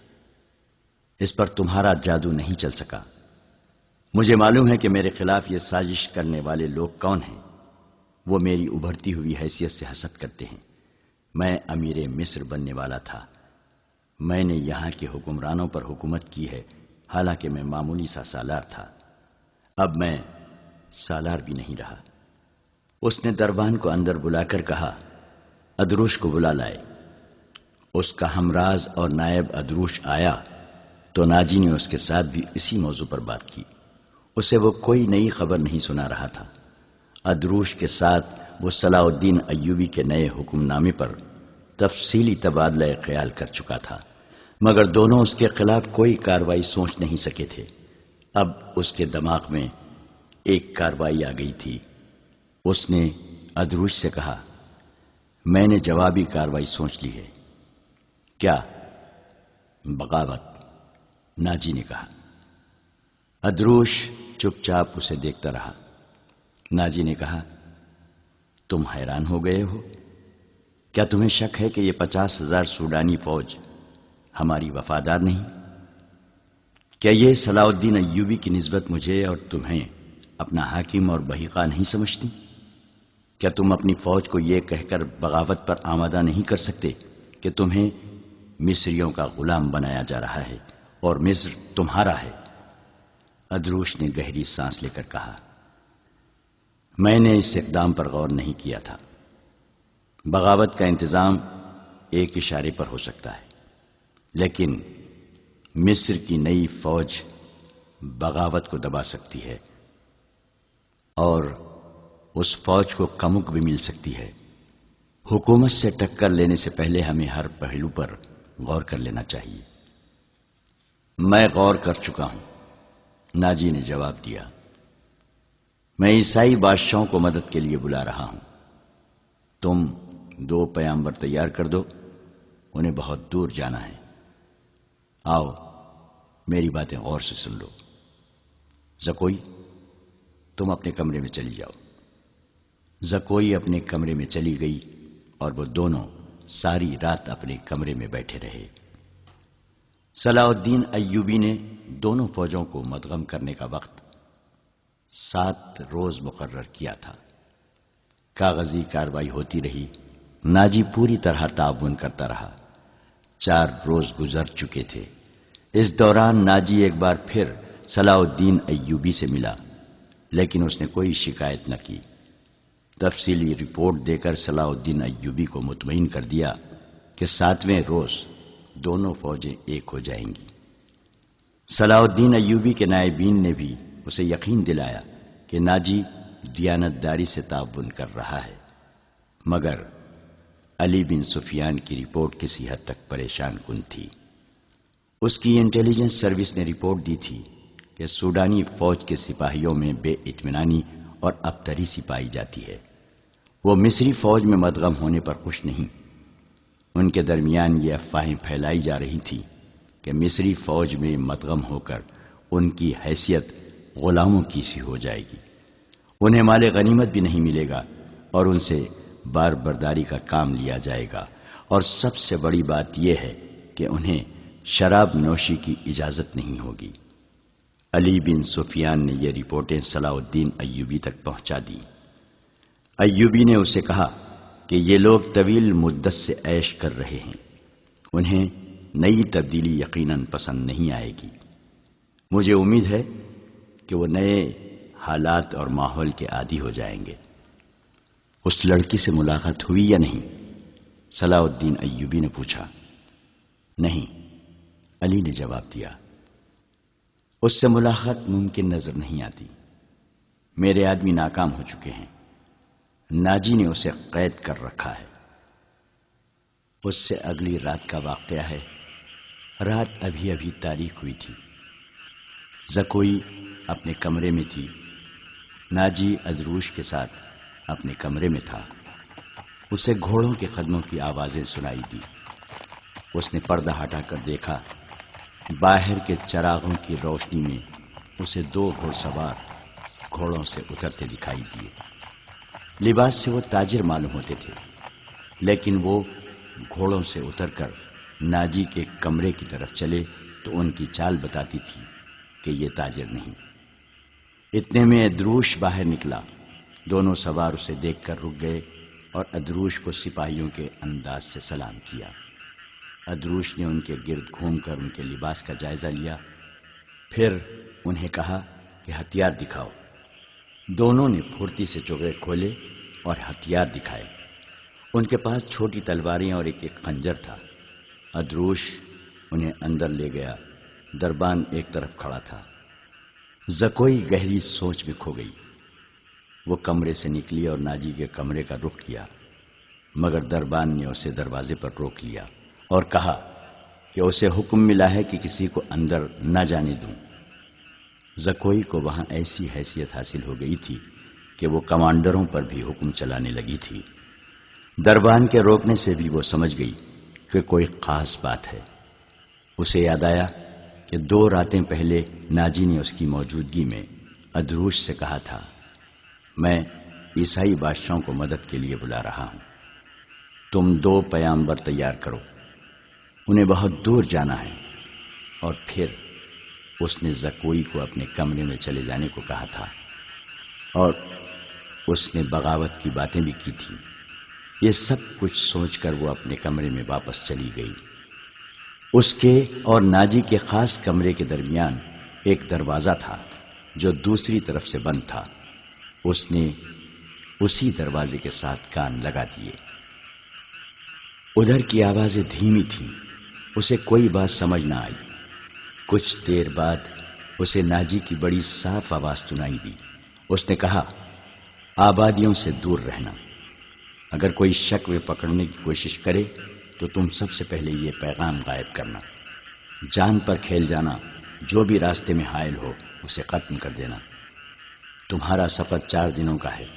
اس پر تمہارا جادو نہیں چل سکا۔ مجھے معلوم ہے کہ میرے خلاف یہ سازش کرنے والے لوگ کون ہیں۔ وہ میری ابھرتی ہوئی حیثیت سے حسد کرتے ہیں۔ میں امیر مصر بننے والا تھا، میں نے یہاں کے حکمرانوں پر حکومت کی ہے حالانکہ میں معمولی سا سالار تھا، اب میں سالار بھی نہیں رہا۔ اس نے دربان کو اندر بلا کر کہا، ادروش کو بلا لائے۔ اس کا ہمراز اور نائب ادروش آیا تو ناجی نے اس کے ساتھ بھی اسی موضوع پر بات کی۔ اسے وہ کوئی نئی خبر نہیں سنا رہا تھا۔ ادروش کے ساتھ وہ صلاح الدین ایوبی کے نئے حکم نامے پر تفصیلی تبادلہ خیال کر چکا تھا، مگر دونوں اس کے خلاف کوئی کارروائی سوچ نہیں سکے تھے۔ اب اس کے دماغ میں ایک کارروائی آ گئی تھی۔ اس نے ادروش سے کہا، میں نے جوابی کارروائی سوچ لی ہے۔ کیا؟ بغاوت، ناجی نے کہا۔ ادروش چپ چاپ اسے دیکھتا رہا۔ ناجی نے کہا، تم حیران ہو گئے ہو؟ کیا تمہیں شک ہے کہ یہ 50,000 سوڈانی فوج ہماری وفادار نہیں؟ کیا یہ صلاح الدین ایوبی کی نسبت مجھے اور تمہیں اپنا حاکم اور بحیقہ نہیں سمجھتی؟ کیا تم اپنی فوج کو یہ کہہ کر بغاوت پر آمادہ نہیں کر سکتے کہ تمہیں مصریوں کا غلام بنایا جا رہا ہے اور مصر تمہارا ہے؟ ادروش نے گہری سانس لے کر کہا، میں نے اس اقدام پر غور نہیں کیا تھا۔ بغاوت کا انتظام ایک اشارے پر ہو سکتا ہے، لیکن مصر کی نئی فوج بغاوت کو دبا سکتی ہے اور اس فوج کو کمک بھی مل سکتی ہے۔ حکومت سے ٹکر لینے سے پہلے ہمیں ہر پہلو پر غور کر لینا چاہیے۔ میں غور کر چکا ہوں، ناجی نے جواب دیا۔ میں عیسائی بادشاہوں کو مدد کے لیے بلا رہا ہوں۔ تم 2 پیامبر تیار کر دو، انہیں بہت دور جانا ہے۔ آؤ میری باتیں غور سے سن لو۔ زکوئی، تم اپنے کمرے میں چلی جاؤ۔ زکوئی اپنے کمرے میں چلی گئی اور وہ دونوں ساری رات اپنے کمرے میں بیٹھے رہے۔ صلاح الدین ایوبی نے دونوں فوجوں کو مدغم کرنے کا وقت 7 روز مقرر کیا تھا۔ کاغذی کارروائی ہوتی رہی، ناجی پوری طرح تعاون کرتا رہا۔ 4 روز گزر چکے تھے۔ اس دوران ناجی ایک بار پھر صلاح الدین ایوبی سے ملا، لیکن اس نے کوئی شکایت نہ کی۔ تفصیلی رپورٹ دے کر صلاح الدین ایوبی کو مطمئن کر دیا کہ 7ویں روز دونوں فوجیں ایک ہو جائیں گی۔ صلاح الدین ایوبی کے نائبین نے بھی اسے یقین دلایا کہ ناجی دیانتداری سے تعاون کر رہا ہے، مگر علی بن سفیان کی رپورٹ کسی حد تک پریشان کن تھی۔ اس کی انٹیلیجنس سروس نے رپورٹ دی تھی کہ سوڈانی فوج کے سپاہیوں میں بے اطمینانی اور ابتری سی پائی جاتی ہے۔ وہ مصری فوج میں مدغم ہونے پر خوش نہیں۔ ان کے درمیان یہ افواہیں پھیلائی جا رہی تھی کہ مصری فوج میں مدغم ہو کر ان کی حیثیت غلاموں کی سی ہو جائے گی، انہیں مال غنیمت بھی نہیں ملے گا اور ان سے بار برداری کا کام لیا جائے گا، اور سب سے بڑی بات یہ ہے کہ انہیں شراب نوشی کی اجازت نہیں ہوگی۔ علی بن سفیان نے یہ رپورٹیں صلاح الدین ایوبی تک پہنچا دیں۔ ایوبی نے اسے کہا کہ یہ لوگ طویل مدت سے عیش کر رہے ہیں، انہیں نئی تبدیلی یقیناً پسند نہیں آئے گی۔ مجھے امید ہے کہ وہ نئے حالات اور ماحول کے عادی ہو جائیں گے۔ اس لڑکی سے ملاقات ہوئی یا نہیں؟ صلاح الدین ایوبی نے پوچھا۔ نہیں، علی نے جواب دیا، اس سے ملاقات ممکن نظر نہیں آتی۔ میرے آدمی ناکام ہو چکے ہیں، ناجی نے اسے قید کر رکھا ہے۔ اس سے اگلی رات کا واقعہ ہے۔ رات ابھی ابھی تاریک ہوئی تھی۔ زکوئی اپنے کمرے میں تھی، ناجی ادروش کے ساتھ اپنے کمرے میں تھا۔ اسے گھوڑوں کے قدموں کی آوازیں سنائی دی۔ اس نے پردہ ہٹا کر دیکھا، باہر کے چراغوں کی روشنی میں اسے 2 گھوڑ سوار گھوڑوں سے اترتے دکھائی دیے۔ لباس سے وہ تاجر معلوم ہوتے تھے، لیکن وہ گھوڑوں سے اتر کر ناجی کے کمرے کی طرف چلے تو ان کی چال بتاتی تھی کہ یہ تاجر نہیں۔ اتنے میں ادروش باہر نکلا۔ دونوں سوار اسے دیکھ کر رک گئے اور ادروش کو سپاہیوں کے انداز سے سلام کیا۔ ادروش نے ان کے گرد گھوم کر ان کے لباس کا جائزہ لیا، پھر انہیں کہا کہ ہتھیار دکھاؤ۔ دونوں نے پھرتی سے چوغے کھولے اور ہتھیار دکھائے۔ ان کے پاس چھوٹی تلواریں اور ایک خنجر تھا۔ ادروش انہیں اندر لے گیا۔ دربان ایک طرف کھڑا تھا۔ زکوئی گہری سوچ میں کھو گئی۔ وہ کمرے سے نکلی اور ناجی کے کمرے کا رخ کیا، مگر دربان نے اسے دروازے پر روک لیا اور کہا کہ اسے حکم ملا ہے کہ کسی کو اندر نہ جانے دوں۔ زکوئی کو وہاں ایسی حیثیت حاصل ہو گئی تھی کہ وہ کمانڈروں پر بھی حکم چلانے لگی تھی۔ دربان کے روکنے سے بھی وہ سمجھ گئی کہ کوئی خاص بات ہے۔ اسے یاد آیا کہ 2 راتیں پہلے ناجی نے اس کی موجودگی میں ادروش سے کہا تھا، میں عیسائی بادشاہوں کو مدد کے لیے بلا رہا ہوں، تم 2 پیامبر تیار کرو، انہیں بہت دور جانا ہے۔ اور پھر اس نے زکوئی کو اپنے کمرے میں چلے جانے کو کہا تھا، اور اس نے بغاوت کی باتیں بھی کی تھیں۔ یہ سب کچھ سوچ کر وہ اپنے کمرے میں واپس چلی گئی۔ اس کے اور ناجی کے خاص کمرے کے درمیان ایک دروازہ تھا جو دوسری طرف سے بند تھا۔ اس نے اسی دروازے کے ساتھ کان لگا دیے۔ ادھر کی آوازیں دھیمی تھیں، اسے کوئی بات سمجھ نہ آئی۔ کچھ دیر بعد اسے ناجی کی بڑی صاف آواز سنائی دی۔ اس نے کہا، آبادیوں سے دور رہنا، اگر کوئی شک و پکڑنے کی کوشش کرے تو تم سب سے پہلے یہ پیغام غائب کرنا، جان پر کھیل جانا، جو بھی راستے میں حائل ہو اسے ختم کر دینا۔ تمہارا سفر 4 دنوں کا ہے،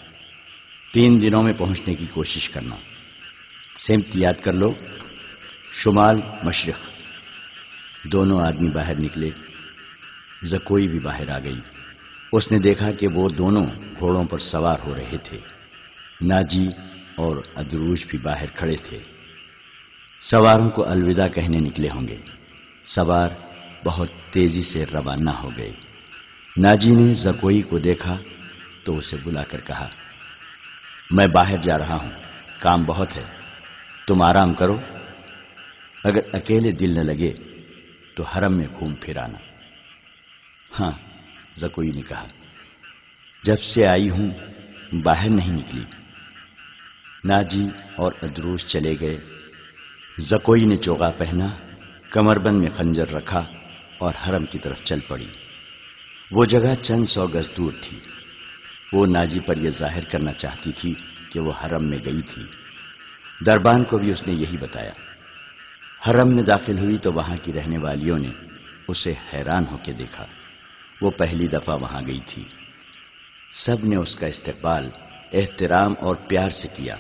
3 دنوں میں پہنچنے کی کوشش کرنا۔ سمت یاد کر لو، شمال مشرق۔ دونوں آدمی باہر نکلے۔ زکوئی بھی باہر آ گئی۔ اس نے دیکھا کہ وہ دونوں گھوڑوں پر سوار ہو رہے تھے۔ ناجی اور ادروش بھی باہر کھڑے تھے۔ سواروں کو الوداع کہنے نکلے ہوں گے۔ سوار بہت تیزی سے روانہ ہو گئے۔ ناجی نے زکوئی کو دیکھا تو اسے بلا کر کہا، میں باہر جا رہا ہوں، کام بہت ہے، تم آرام کرو، اگر اکیلے دل نہ لگے تو حرم میں گھوم پھر آنا۔ ہاں، زکوئی نے کہا، جب سے آئی ہوں باہر نہیں نکلی۔ ناجی اور ادروس چلے گئے۔ زکوئی نے چوغا پہنا، کمر بند میں خنجر رکھا اور حرم کی طرف چل پڑی۔ وہ جگہ چند 100 گز دور تھی۔ وہ ناجی پر یہ ظاہر کرنا چاہتی تھی کہ وہ حرم میں گئی تھی۔ دربان کو بھی اس نے یہی بتایا۔ حرم میں داخل ہوئی تو وہاں کی رہنے والیوں نے اسے حیران ہو کے دیکھا۔ وہ پہلی دفعہ وہاں گئی تھی۔ سب نے اس کا استقبال احترام اور پیار سے کیا۔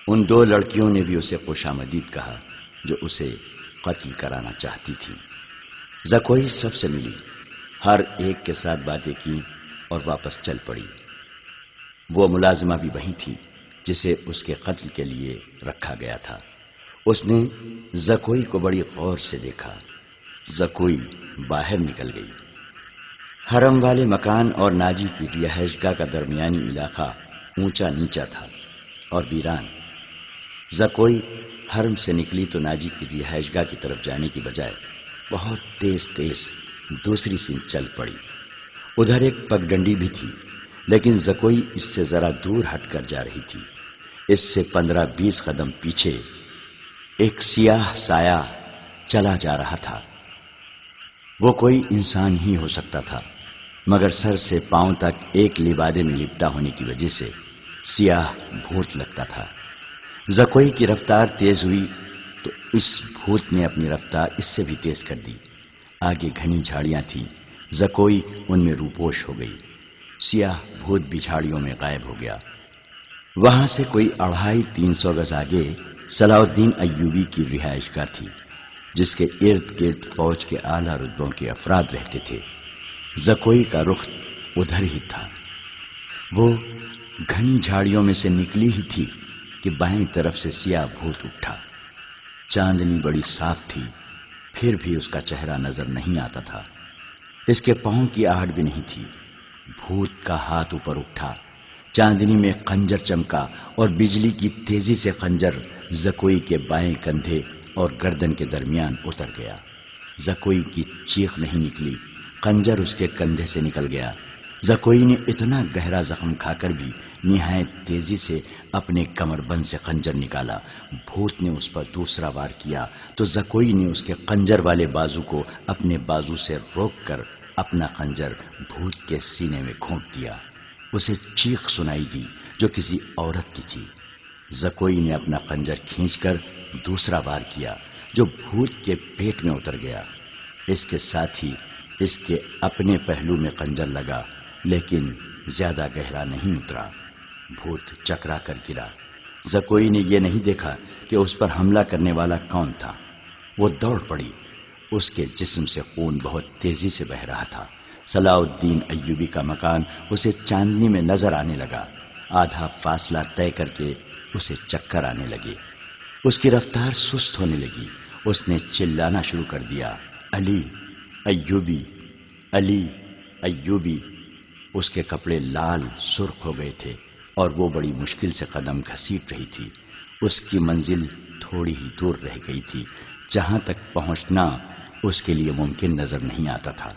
ان 2 لڑکیوں نے بھی اسے خوش آمدید کہا جو اسے قتل کرانا چاہتی تھی۔ زکوئی سب سے ملی، ہر ایک کے ساتھ باتیں کی اور واپس چل پڑی۔ وہ ملازمہ بھی وہیں تھی جسے اس کے قتل کے لیے رکھا گیا تھا۔ اس نے زکوئی کو بڑی غور سے دیکھا۔ زکوئی باہر نکل گئی۔ حرم والے مکان اور ناجی کی رہائش گاہ کا درمیانی علاقہ اونچا نیچا تھا اور ویران۔ زکوئی حرم سے نکلی تو ناجی کی رہائش گاہ کی طرف جانے کی بجائے بہت تیز تیز دوسری سمت چل پڑی۔ ادھر ایک پگڈنڈی بھی تھی، لیکن زکوئی اس سے ذرا دور ہٹ کر جا رہی تھی۔ اس سے 15-20 قدم پیچھے ایک سیاہ سایہ چلا جا رہا تھا۔ وہ کوئی انسان ہی ہو سکتا تھا، مگر سر سے پاؤں تک ایک لبادے میں لپٹا ہونے کی وجہ سے سیاہ بھوت لگتا تھا۔ زکوئی کی رفتار تیز ہوئی تو اس بھوت نے اپنی رفتار اس سے بھی تیز کر دی۔ آگے گھنی جھاڑیاں تھیں، زکوئی ان میں روپوش ہو گئی۔ سیاہ بھوت بھی جھاڑیوں میں غائب ہو گیا۔ وہاں سے کوئی 250-300 گز آگے صلاح الدین ایوبی کی رہائش گاہ تھی، جس کے ارد گرد فوج کے اعلیٰ رتبوں کے افراد رہتے تھے۔ زکوئی کا رخ ادھر ہی تھا۔ وہ گھنی جھاڑیوں میں سے نکلی ہی تھی کہ بائیں طرف سے سیاہ بھوت اٹھا۔ چاندنی بڑی صاف تھی، پھر بھی اس کا چہرہ نظر نہیں آتا تھا۔ اس کے پاؤں کی آہٹ بھی نہیں تھی۔ بھوت کا ہاتھ اوپر اٹھا، چاندنی میں خنجر چمکا اور بجلی کی تیزی سے خنجر زکوئی کے بائیں کندھے اور گردن کے درمیان اتر گیا۔ زکوئی کی چیخ نہیں نکلی، خنجر اس کے کندھے سے نکل گیا۔ زکوئی نے اتنا گہرا زخم کھا کر بھی نہایت تیزی سے اپنے کمر بند سے خنجر نکالا۔ بھوت نے اس پر دوسرا وار کیا تو زکوئی نے اس کے خنجر والے بازو کو اپنے بازو سے روک کر اپنا خنجر بھوت کے سینے میں گھونپ دیا۔ اسے چیخ سنائی دی جو کسی عورت کی تھی۔ زکوئی نے اپنا خنجر کھینچ کر دوسرا وار کیا جو بھوت کے پیٹ میں اتر گیا۔ اس کے ساتھ ہی اس کے اپنے پہلو میں خنجر لگا، لیکن زیادہ گہرا نہیں اترا۔ بھوت چکرا کر گرا۔ زکوئی نے یہ نہیں دیکھا کہ اس پر حملہ کرنے والا کون تھا۔ وہ دوڑ پڑی۔ اس کے جسم سے خون بہت تیزی سے بہہ رہا تھا۔ صلاح الدین ایوبی کا مکان اسے چاندنی میں نظر آنے لگا۔ آدھا فاصلہ طے کر کے اسے چکر آنے لگے۔ اس کی رفتار سست ہونے لگی۔ اس نے چلانا شروع کر دیا، علی ایوبی، علی ایوبی۔ اس کے کپڑے لال سرخ ہو گئے تھے اور وہ بڑی مشکل سے قدم گھسیٹ رہی تھی۔ اس کی منزل تھوڑی ہی دور رہ گئی تھی، جہاں تک پہنچنا اس کے لیے ممکن نظر نہیں آتا تھا۔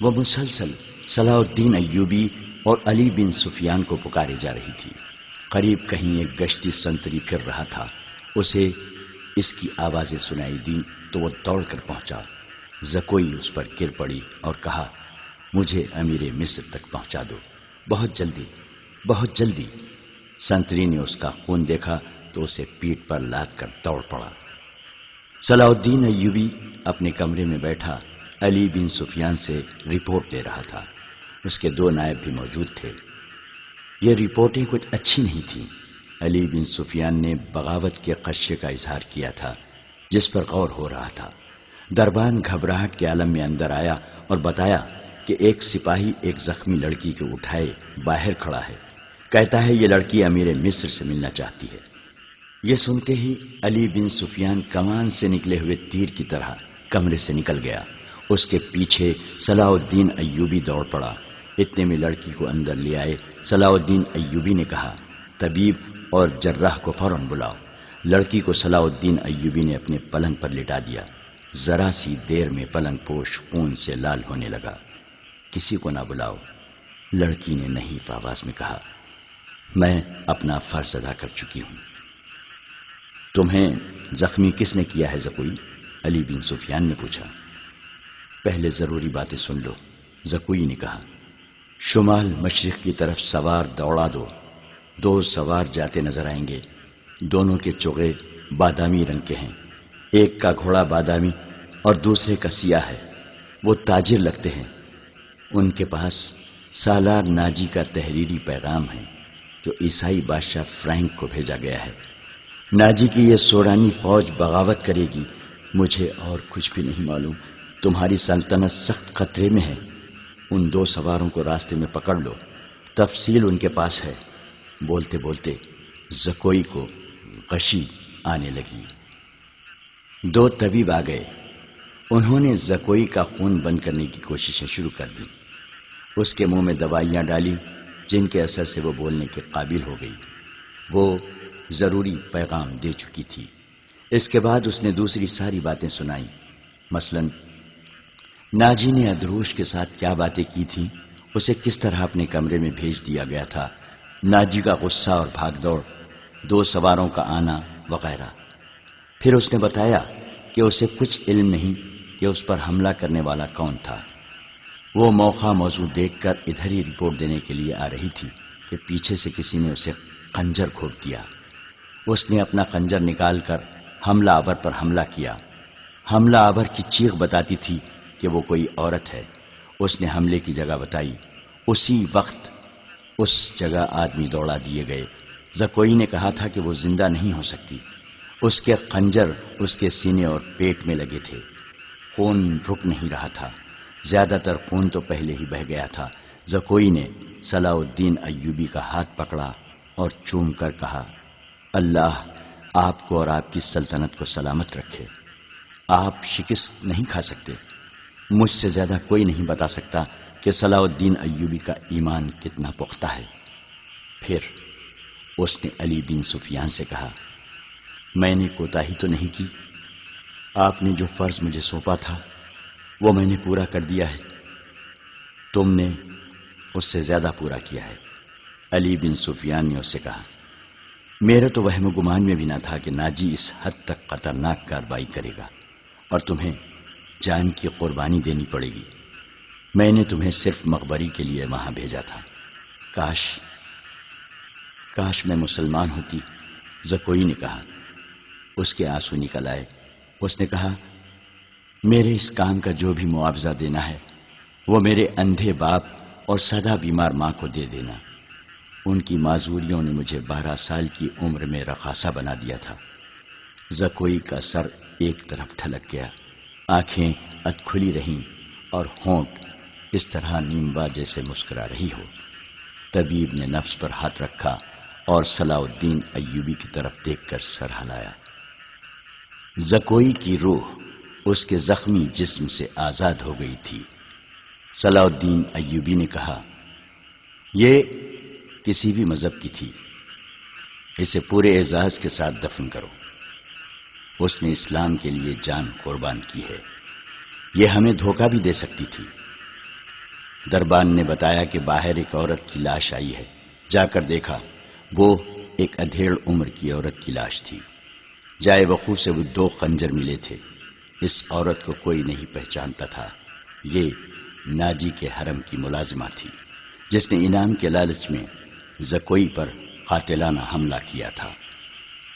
وہ مسلسل صلاح الدین ایوبی اور علی بن سفیان کو پکارے جا رہی تھی۔ قریب کہیں ایک گشتی سنتری پھر رہا تھا۔ اسے اس کی آوازیں سنائی دیں تو وہ دوڑ کر پہنچا۔ زکوئی اس پر گر پڑی اور کہا، مجھے امیر مصر تک پہنچا دو، بہت جلدی، بہت جلدی۔ سنتری نے اس کا خون دیکھا تو اسے پیٹھ پر لاد کر دوڑ پڑا۔ صلاح الدین ایوبی اپنے کمرے میں بیٹھا علی بن سفیان سے رپورٹ دے رہا تھا۔ اس کے 2 نائب بھی موجود تھے۔ یہ رپورٹیں کچھ اچھی نہیں تھیں۔ علی بن سفیان نے بغاوت کے خدشے کا اظہار کیا تھا جس پر غور ہو رہا تھا۔ دربان گھبراہٹ کے عالم میں اندر آیا اور بتایا کہ ایک سپاہی ایک زخمی لڑکی کو اٹھائے باہر کھڑا ہے، کہتا ہے یہ لڑکی امیر مصر سے ملنا چاہتی ہے۔ یہ سنتے ہی علی بن سفیان کمان سے نکلے ہوئے تیر کی طرح کمرے سے نکل گیا۔ اس کے پیچھے صلاح الدین ایوبی دوڑ پڑا۔ اتنے میں لڑکی کو اندر لے آئے۔ صلاح الدین ایوبی نے کہا، طبیب اور جراح کو فوراً بلاؤ۔ لڑکی کو صلاح الدین ایوبی نے اپنے پلنگ پر لٹا دیا۔ ذرا سی دیر میں پلنگ پوش خون سے لال ہونے لگا۔ کسی کو نہ بلاؤ، لڑکی نے نحیف آواز میں کہا، میں اپنا فرض ادا کر چکی ہوں۔ تمہیں زخمی کس نے کیا ہے زکوئی؟ علی بن سفیان نے پوچھا۔ پہلے ضروری باتیں سن لو، زکوئی نے کہا۔ شمال مشرق کی طرف سوار دوڑا دو۔ 2 سوار جاتے نظر آئیں گے۔ دونوں کے چوغے بادامی رنگ کے ہیں۔ ایک کا گھوڑا بادامی اور دوسرے کا سیاہ ہے۔ وہ تاجر لگتے ہیں۔ ان کے پاس سالار ناجی کا تحریری پیغام ہے جو عیسائی بادشاہ فرینک کو بھیجا گیا ہے۔ ناجی کی یہ سوڈانی فوج بغاوت کرے گی۔ مجھے اور کچھ بھی نہیں معلوم۔ تمہاری سلطنت سخت خطرے میں ہے۔ ان 2 سواروں کو راستے میں پکڑ لو، تفصیل ان کے پاس ہے۔ بولتے بولتے زکوئی کو غشی آنے لگی۔ 2 طبیب آ گئے۔ انہوں نے زکوئی کا خون بند کرنے کی کوششیں شروع کر دی۔ اس کے منہ میں دوائیاں ڈالی جن کے اثر سے وہ بولنے کے قابل ہو گئی۔ وہ ضروری پیغام دے چکی تھی۔ اس کے بعد اس نے دوسری ساری باتیں سنائیں، مثلا ناجی نے ادروش کے ساتھ کیا باتیں کی تھیں، اسے کس طرح اپنے کمرے میں بھیج دیا گیا تھا، ناجی کا غصہ اور بھاگ دوڑ، 2 سواروں کا آنا وغیرہ۔ پھر اس نے بتایا کہ اسے کچھ علم نہیں کہ اس پر حملہ کرنے والا کون تھا۔ وہ موقع موضوع دیکھ کر ادھر ہی رپورٹ دینے کے لیے آ رہی تھی کہ پیچھے سے کسی نے اسے خنجر گھونپ دیا۔ اس نے اپنا خنجر نکال کر حملہ آور پر حملہ کیا۔ حملہ آور کی چیخ بتاتی تھی کہ وہ کوئی عورت ہے۔ اس نے حملے کی جگہ بتائی۔ اسی وقت اس جگہ آدمی دوڑا دیے گئے۔ زکوئی نے کہا تھا کہ وہ زندہ نہیں ہو سکتی۔ اس کے خنجر اس کے سینے اور پیٹ میں لگے تھے۔ خون رک نہیں رہا تھا۔ زیادہ تر خون تو پہلے ہی بہہ گیا تھا۔ زکوئی نے صلاح الدین ایوبی کا ہاتھ پکڑا اور چوم کر کہا، اللہ آپ کو اور آپ کی سلطنت کو سلامت رکھے۔ آپ شکست نہیں کھا سکتے۔ مجھ سے زیادہ کوئی نہیں بتا سکتا کہ صلاح الدین ایوبی کا ایمان کتنا پختہ ہے۔ پھر اس نے علی بن سفیان سے کہا، میں نے کوتاہی تو نہیں کی؟ آپ نے جو فرض مجھے سونپا تھا وہ میں نے پورا کر دیا ہے۔ تم نے اس سے زیادہ پورا کیا ہے۔ علی بن سفیان نے اس سے کہا، میرا تو وہم و گمان میں بھی نہ تھا کہ ناجی اس حد تک خطرناک کارروائی کرے گا اور تمہیں جان کی قربانی دینی پڑے گی۔ میں نے تمہیں صرف مخبری کے لیے وہاں بھیجا تھا۔ کاش میں مسلمان ہوتی، زکوئی نے کہا۔ اس کے آنسو نکل آئے۔ اس نے کہا، میرے اس کام کا جو بھی معاوضہ دینا ہے وہ میرے اندھے باپ اور سدا بیمار ماں کو دے دینا۔ ان کی معذوریوں نے مجھے 12 سال کی عمر میں رقاصہ بنا دیا تھا۔ زکوئی کا سر ایک طرف ڈھلک گیا، آنکھیں اد کھلی رہیں اور ہونٹ اس طرح نیمبا جیسے مسکرا رہی ہو۔ طبیب نے نفس پر ہاتھ رکھا اور صلاح الدین ایوبی کی طرف دیکھ کر سر ہلایا۔ زکوئی کی روح اس کے زخمی جسم سے آزاد ہو گئی تھی۔ صلاح الدین ایوبی نے کہا، یہ کسی بھی مذہب کی تھی، اسے پورے اعزاز کے ساتھ دفن کرو۔ اس نے اسلام کے لیے جان قربان کی ہے، یہ ہمیں دھوکہ بھی دے سکتی تھی۔ دربان نے بتایا کہ باہر ایک عورت کی لاش آئی ہے، جا کر دیکھا، وہ ایک ادھیڑ عمر کی عورت کی لاش تھی۔ جائے وقوع سے وہ 2 خنجر ملے تھے۔ اس عورت کو کوئی نہیں پہچانتا تھا۔ یہ ناجی کے حرم کی ملازمہ تھی جس نے انعام کے لالچ میں زکوئی پر قاتلانہ حملہ کیا تھا۔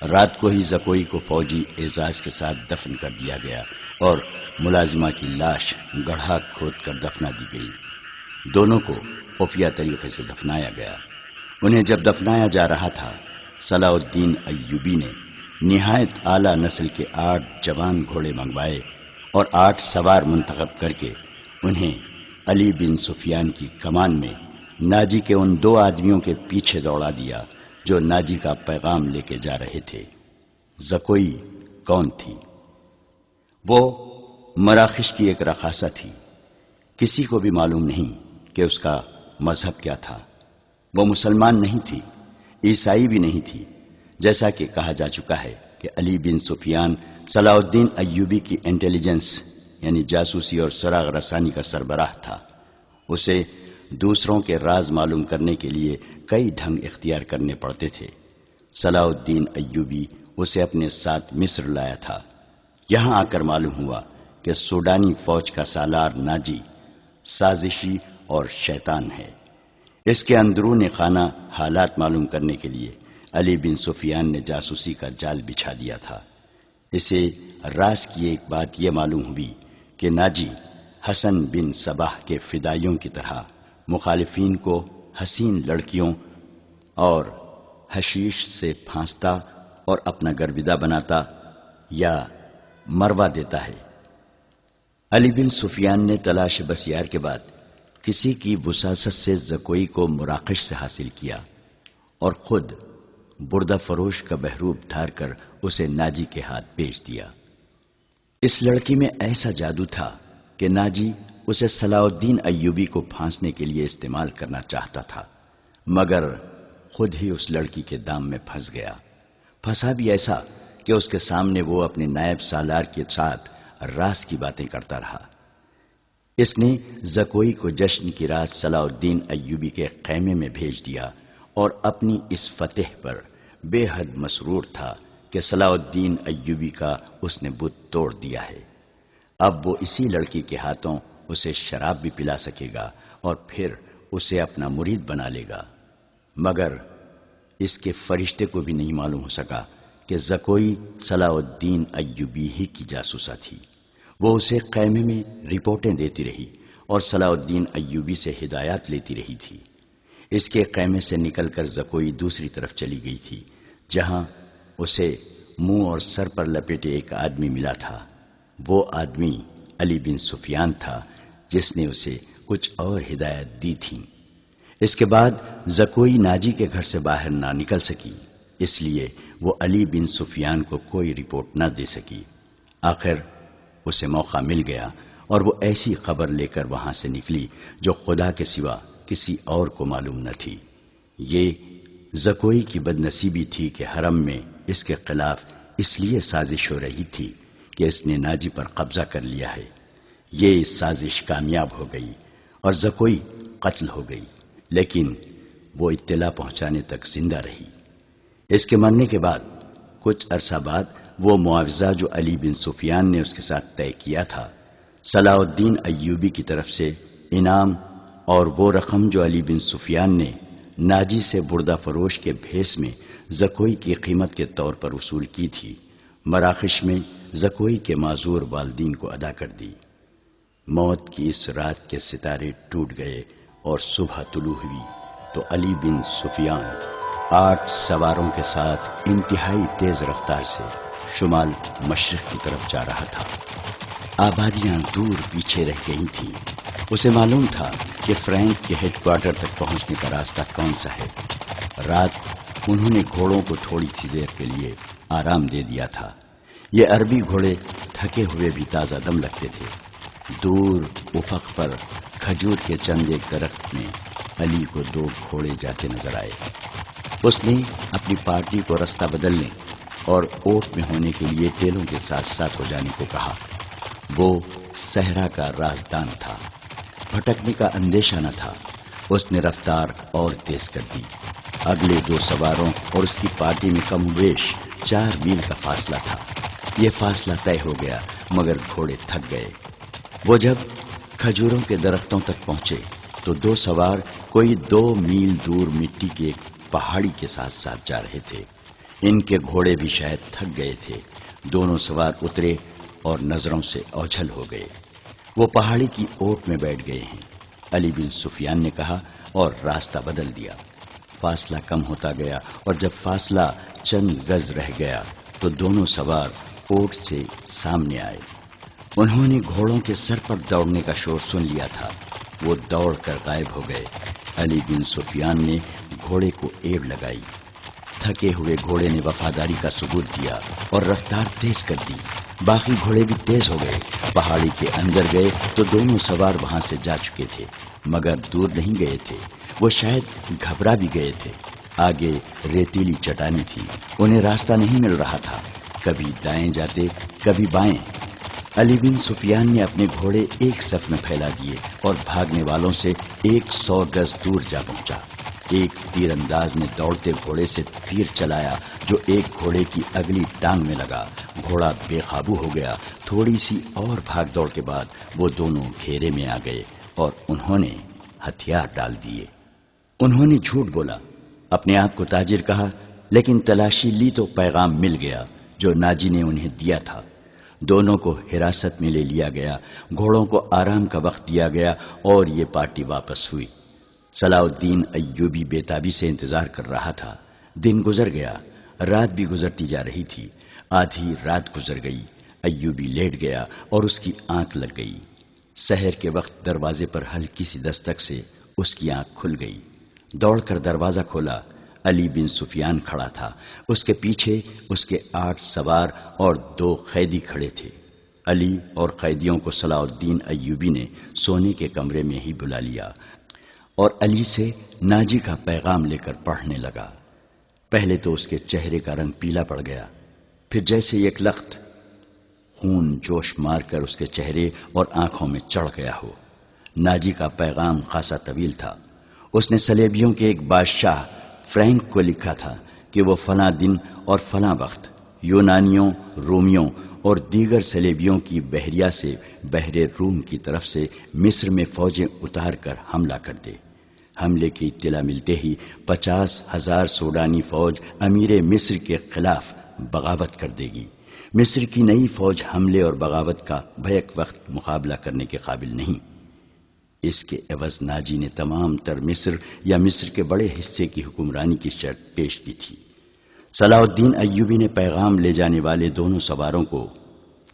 رات کو ہی زکوئی کو فوجی اعزاز کے ساتھ دفن کر دیا گیا اور ملازمہ کی لاش گڑھا کھود کر دفنا دی گئی۔ دونوں کو خفیہ طریقے سے دفنایا گیا۔ انہیں جب دفنایا جا رہا تھا، صلاح الدین ایوبی نے نہایت اعلیٰ نسل کے 8 جوان گھوڑے منگوائے اور 8 سوار منتخب کر کے انہیں علی بن سفیان کی کمان میں ناجی کے ان 2 آدمیوں کے پیچھے دوڑا دیا جو ناجی کا پیغام لے کے جا رہے تھے۔ زکوئی کون تھی؟ وہ مراکش کی ایک رقاصہ تھی۔ کسی کو بھی معلوم نہیں کہ اس کا مذہب کیا تھا۔ وہ مسلمان نہیں تھی، عیسائی بھی نہیں تھی، جیسا کہ کہا جا چکا ہے کہ علی بن سفیان صلاح الدین ایوبی کی انٹیلیجنس یعنی جاسوسی اور سراغ رسانی کا سربراہ تھا۔ اسے دوسروں کے راز معلوم کرنے کے لیے کئی ڈھنگ اختیار کرنے پڑتے تھے۔ صلاح الدین ایوبی اسے اپنے ساتھ مصر لایا تھا۔ یہاں آ کر معلوم ہوا کہ سوڈانی فوج کا سالار ناجی سازشی اور شیطان ہے۔ اس کے اندرون خانہ حالات معلوم کرنے کے لیے علی بن سفیان نے جاسوسی کا جال بچھا دیا تھا۔ اسے راز کی ایک بات یہ معلوم ہوئی کہ ناجی حسن بن صباح کے فدائیوں کی طرح مخالفین کو حسین لڑکیوں اور حشیش سے پھانستا اور اپنا گرویدہ بناتا یا مروا دیتا ہے۔ علی بن سفیان نے تلاش بسیار کے بعد کسی کی وساست سے زکوئی کو مراکش سے حاصل کیا اور خود بردہ فروش کا بہروپ دھار کر اسے ناجی کے ہاتھ بیچ دیا۔ اس لڑکی میں ایسا جادو تھا کہ ناجی اسے صلاح الدین ایوبی کو پھانسنے کے لیے استعمال کرنا چاہتا تھا، مگر خود ہی اس لڑکی کے دام میں پھنس گیا۔ پھنسا بھی ایسا کہ اس کے سامنے وہ اپنے نائب سالار کے ساتھ راز کی باتیں کرتا رہا۔ اس نے زکوئی کو جشن کی رات صلاح الدین ایوبی کے خیمے میں بھیج دیا اور اپنی اس فتح پر بے حد مسرور تھا کہ صلاح الدین ایوبی کا اس نے بت توڑ دیا ہے۔ اب وہ اسی لڑکی کے ہاتھوں اسے شراب بھی پلا سکے گا اور پھر اسے اپنا مرید بنا لے گا۔ مگر اس کے فرشتے کو بھی نہیں معلوم ہو سکا کہ زکوئی صلاح الدین ایوبی ہی کی جاسوسا تھی۔ وہ اسے خیمے میں رپورٹیں دیتی رہی اور صلاح الدین ایوبی سے ہدایات لیتی رہی تھی۔ اس کے خیمے سے نکل کر زکوئی دوسری طرف چلی گئی تھی، جہاں اسے منہ اور سر پر لپیٹے ایک آدمی ملا تھا۔ وہ آدمی علی بن سفیان تھا، جس نے اسے کچھ اور ہدایت دی تھی۔ اس کے بعد زکوئی ناجی کے گھر سے باہر نہ نکل سکی، اس لیے وہ علی بن سفیان کو کوئی رپورٹ نہ دے سکی۔ آخر اسے موقع مل گیا اور وہ ایسی خبر لے کر وہاں سے نکلی جو خدا کے سوا کسی اور کو معلوم نہ تھی۔ یہ زکوئی کی بد نصیبی تھی کہ حرم میں اس کے خلاف اس لیے سازش ہو رہی تھی کہ اس نے ناجی پر قبضہ کر لیا ہے۔ یہ سازش کامیاب ہو گئی اور زکوئی قتل ہو گئی، لیکن وہ اطلاع پہنچانے تک زندہ رہی۔ اس کے مرنے کے بعد کچھ عرصہ بعد وہ معاوضہ جو علی بن سفیان نے اس کے ساتھ طے کیا تھا، صلاح الدین ایوبی کی طرف سے انعام اور وہ رقم جو علی بن سفیان نے ناجی سے بردہ فروش کے بھیس میں زکوئی کی قیمت کے طور پر وصول کی تھی، مراکش میں زکوئی کے معذور والدین کو ادا کر دی۔ موت کی اس رات کے ستارے ٹوٹ گئے اور صبح طلوع ہوئی تو علی بن سفیان 8 سواروں کے ساتھ انتہائی تیز رفتار سے شمال مشرق کی طرف جا رہا تھا۔ آبادیاں دور پیچھے رہ گئی تھیں۔ اسے معلوم تھا کہ فرینک کے ہیڈ کوارٹر تک پہنچنے کا راستہ کون سا ہے۔ رات انہوں نے گھوڑوں کو تھوڑی سی دیر کے لیے آرام دے دیا تھا۔ یہ عربی گھوڑے تھکے ہوئے بھی تازہ دم لگتے تھے۔ دور افق پر کھجور کے چند ایک درخت میں علی کو 2 گھوڑے جاتے نظر آئے۔ اس نے اپنی پارٹی کو رستہ بدلنے اور اوٹ میں ہونے کے لیے ٹیلوں کے ساتھ ساتھ ہو جانے کو کہا۔ وہ صحرا کا رازدان تھا، بھٹکنے کا اندیشہ نہ تھا۔ اس نے رفتار اور تیز کر دی۔ اگلے 2 سواروں اور اس کی پارٹی میں کم و بیش 4 میل کا فاصلہ تھا۔ یہ فاصلہ طے ہو گیا مگر گھوڑے تھک گئے۔ وہ جب کھجوروں کے درختوں تک پہنچے تو 2 سوار کوئی 2 میل دور مٹی کی ایک پہاڑی کے ساتھ ساتھ جا رہے تھے۔ ان کے گھوڑے بھی شاید تھک گئے تھے۔ دونوں سوار اترے اور نظروں سے اوجھل ہو گئے۔ وہ پہاڑی کی اوٹ میں بیٹھ گئے ہیں، علی بن سفیان نے کہا اور راستہ بدل دیا۔ فاصلہ کم ہوتا گیا اور جب فاصلہ چند گز رہ گیا تو دونوں سوار اوٹ سے سامنے آئے۔ انہوں نے گھوڑوں کے سر پر دوڑنے کا شور سن لیا تھا۔ وہ دوڑ کر غائب ہو گئے۔ علی بن سفیان نے گھوڑے کو ایڑ لگائی۔ تھکے ہوئے گھوڑے نے وفاداری کا ثبوت دیا اور رفتار تیز کر دی۔ باقی گھوڑے بھی تیز ہو گئے۔ پہاڑی کے اندر گئے تو دونوں سوار وہاں سے جا چکے تھے، مگر دور نہیں گئے تھے، وہ شاید گھبرا بھی گئے تھے۔ آگے ریتیلی چٹانی تھی، انہیں راستہ نہیں مل رہا تھا، کبھی دائیں جاتے کبھی بائیں۔ علی بن سفیان نے اپنے گھوڑے ایک صف میں پھیلا دیے اور بھاگنے والوں سے 100 گز دور جا پہنچا۔ ایک تیر انداز نے دوڑتے گھوڑے سے تیر چلایا جو ایک گھوڑے کی اگلی ٹانگ میں لگا۔ گھوڑا بے قابو ہو گیا۔ تھوڑی سی اور بھاگ دوڑ کے بعد وہ دونوں گھیرے میں آ گئے اور انہوں نے ہتھیار ڈال دیے۔ انہوں نے جھوٹ بولا، اپنے آپ کو تاجر کہا، لیکن تلاشی لی تو پیغام مل گیا جو ناجی نے انہیں دیا تھا۔ دونوں کو حراست میں لے لیا گیا، گھوڑوں کو آرام کا وقت دیا گیا اور یہ پارٹی واپس ہوئی۔ صلاح الدین ایوبی بےتابی سے انتظار کر رہا تھا۔ دن گزر گیا، رات بھی گزرتی جا رہی تھی۔ آدھی رات گزر گئی، ایوبی لیٹ گیا اور اس کی آنکھ لگ گئی۔ سحر کے وقت دروازے پر ہلکی سی دستک سے اس کی آنکھ کھل گئی۔ دوڑ کر دروازہ کھولا، علی بن سفیان کھڑا تھا، اس کے پیچھے اس کے 8 سوار اور 2 قیدی کھڑے تھے۔ علی اور قیدیوں کو صلاح الدین ایوبی نے سونے کے کمرے میں ہی بلا لیا اور علی سے ناجی کا پیغام لے کر پڑھنے لگا۔ پہلے تو اس کے چہرے کا رنگ پیلا پڑ گیا، پھر جیسے ایک لخت خون جوش مار کر اس کے چہرے اور آنکھوں میں چڑھ گیا ہو۔ ناجی کا پیغام خاصا طویل تھا۔ اس نے سلیبیوں کے ایک بادشاہ فرینک کو لکھا تھا کہ وہ فلاں دن اور فلاں وقت یونانیوں، رومیوں اور دیگر سلیبیوں کی بحریہ سے بحر روم کی طرف سے مصر میں فوجیں اتار کر حملہ کر دے۔ حملے کی اطلاع ملتے ہی 50,000 سوڈانی فوج امیر مصر کے خلاف بغاوت کر دے گی۔ مصر کی نئی فوج حملے اور بغاوت کا بیک وقت مقابلہ کرنے کے قابل نہیں۔ اس کے عوض ناجی نے تمام تر مصر یا مصر کے بڑے حصے کی حکمرانی کی شرط پیش کی تھی۔ صلاح الدین ایوبی نے پیغام لے جانے والے دونوں سواروں کو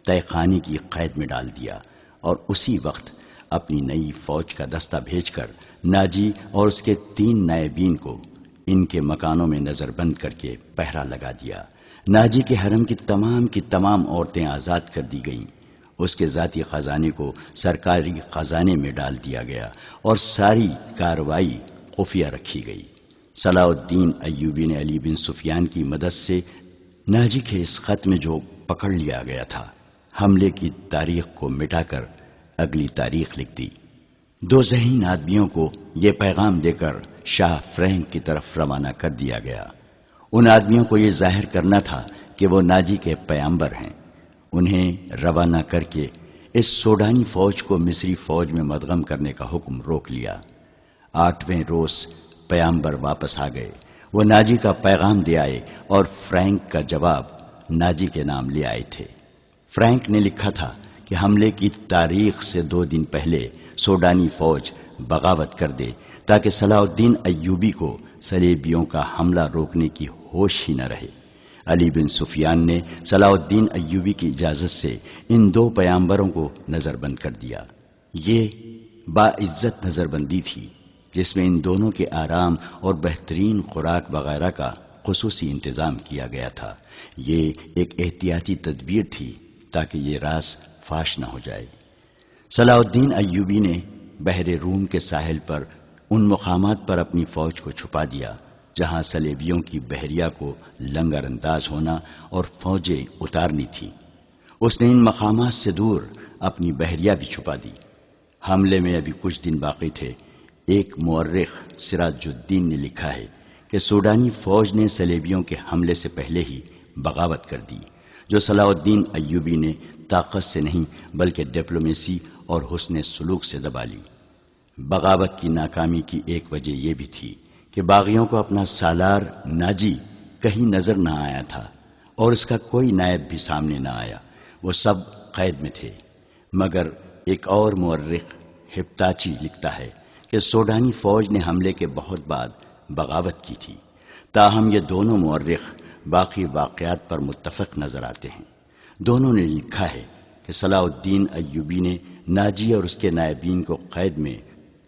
طے خانے کی قید میں ڈال دیا اور اسی وقت اپنی نئی فوج کا دستہ بھیج کر ناجی اور اس کے 3 نائبین کو ان کے مکانوں میں نظر بند کر کے پہرا لگا دیا۔ ناجی کے حرم کی تمام عورتیں آزاد کر دی گئیں۔ اس کے ذاتی خزانے کو سرکاری خزانے میں ڈال دیا گیا اور ساری کارروائی خفیہ رکھی گئی۔ صلاح الدین ایوبی نے علی بن سفیان کی مدد سے ناجی کے اس خط میں جو پکڑ لیا گیا تھا، حملے کی تاریخ کو مٹا کر اگلی تاریخ لکھ دی۔ 2 ذہین آدمیوں کو یہ پیغام دے کر شاہ فرینک کی طرف روانہ کر دیا گیا۔ ان آدمیوں کو یہ ظاہر کرنا تھا کہ وہ ناجی کے پیامبر ہیں۔ انہیں روانہ کر کے اس سوڈانی فوج کو مصری فوج میں مدغم کرنے کا حکم روک لیا۔ 8ویں روز پیامبر واپس آ گئے۔ وہ ناجی کا پیغام دے آئے اور فرینک کا جواب ناجی کے نام لے آئے تھے۔ فرینک نے لکھا تھا کہ حملے کی تاریخ سے 2 دن پہلے سوڈانی فوج بغاوت کر دے تاکہ صلاح الدین ایوبی کو صلیبیوں کا حملہ روکنے کی ہوش ہی نہ رہے۔ علی بن سفیان نے صلاح الدین ایوبی کی اجازت سے ان 2 پیامبروں کو نظر بند کر دیا۔ یہ باعزت نظر بندی تھی جس میں ان دونوں کے آرام اور بہترین خوراک وغیرہ کا خصوصی انتظام کیا گیا تھا۔ یہ ایک احتیاطی تدبیر تھی تاکہ یہ راز فاش نہ ہو جائے۔ صلاح الدین ایوبی نے بحر روم کے ساحل پر ان مقامات پر اپنی فوج کو چھپا دیا جہاں صلیبیوں کی بحریہ کو لنگر انداز ہونا اور فوجیں اتارنی تھی۔ اس نے ان مقامات سے دور اپنی بحریہ بھی چھپا دی۔ حملے میں ابھی کچھ دن باقی تھے۔ ایک مورخ سراج الدین نے لکھا ہے کہ سوڈانی فوج نے صلیبیوں کے حملے سے پہلے ہی بغاوت کر دی، جو صلاح الدین ایوبی نے طاقت سے نہیں بلکہ ڈپلومیسی اور حسن سلوک سے دبا لی۔ بغاوت کی ناکامی کی ایک وجہ یہ بھی تھی کہ باغیوں کو اپنا سالار ناجی کہیں نظر نہ آیا تھا اور اس کا کوئی نائب بھی سامنے نہ آیا، وہ سب قید میں تھے۔ مگر ایک اور مورخ ہپتاچی لکھتا ہے کہ سوڈانی فوج نے حملے کے بہت بعد بغاوت کی تھی۔ تاہم یہ دونوں مورخ باقی واقعات پر متفق نظر آتے ہیں۔ دونوں نے لکھا ہے کہ صلاح الدین ایوبی نے ناجی اور اس کے نائبین کو قید میں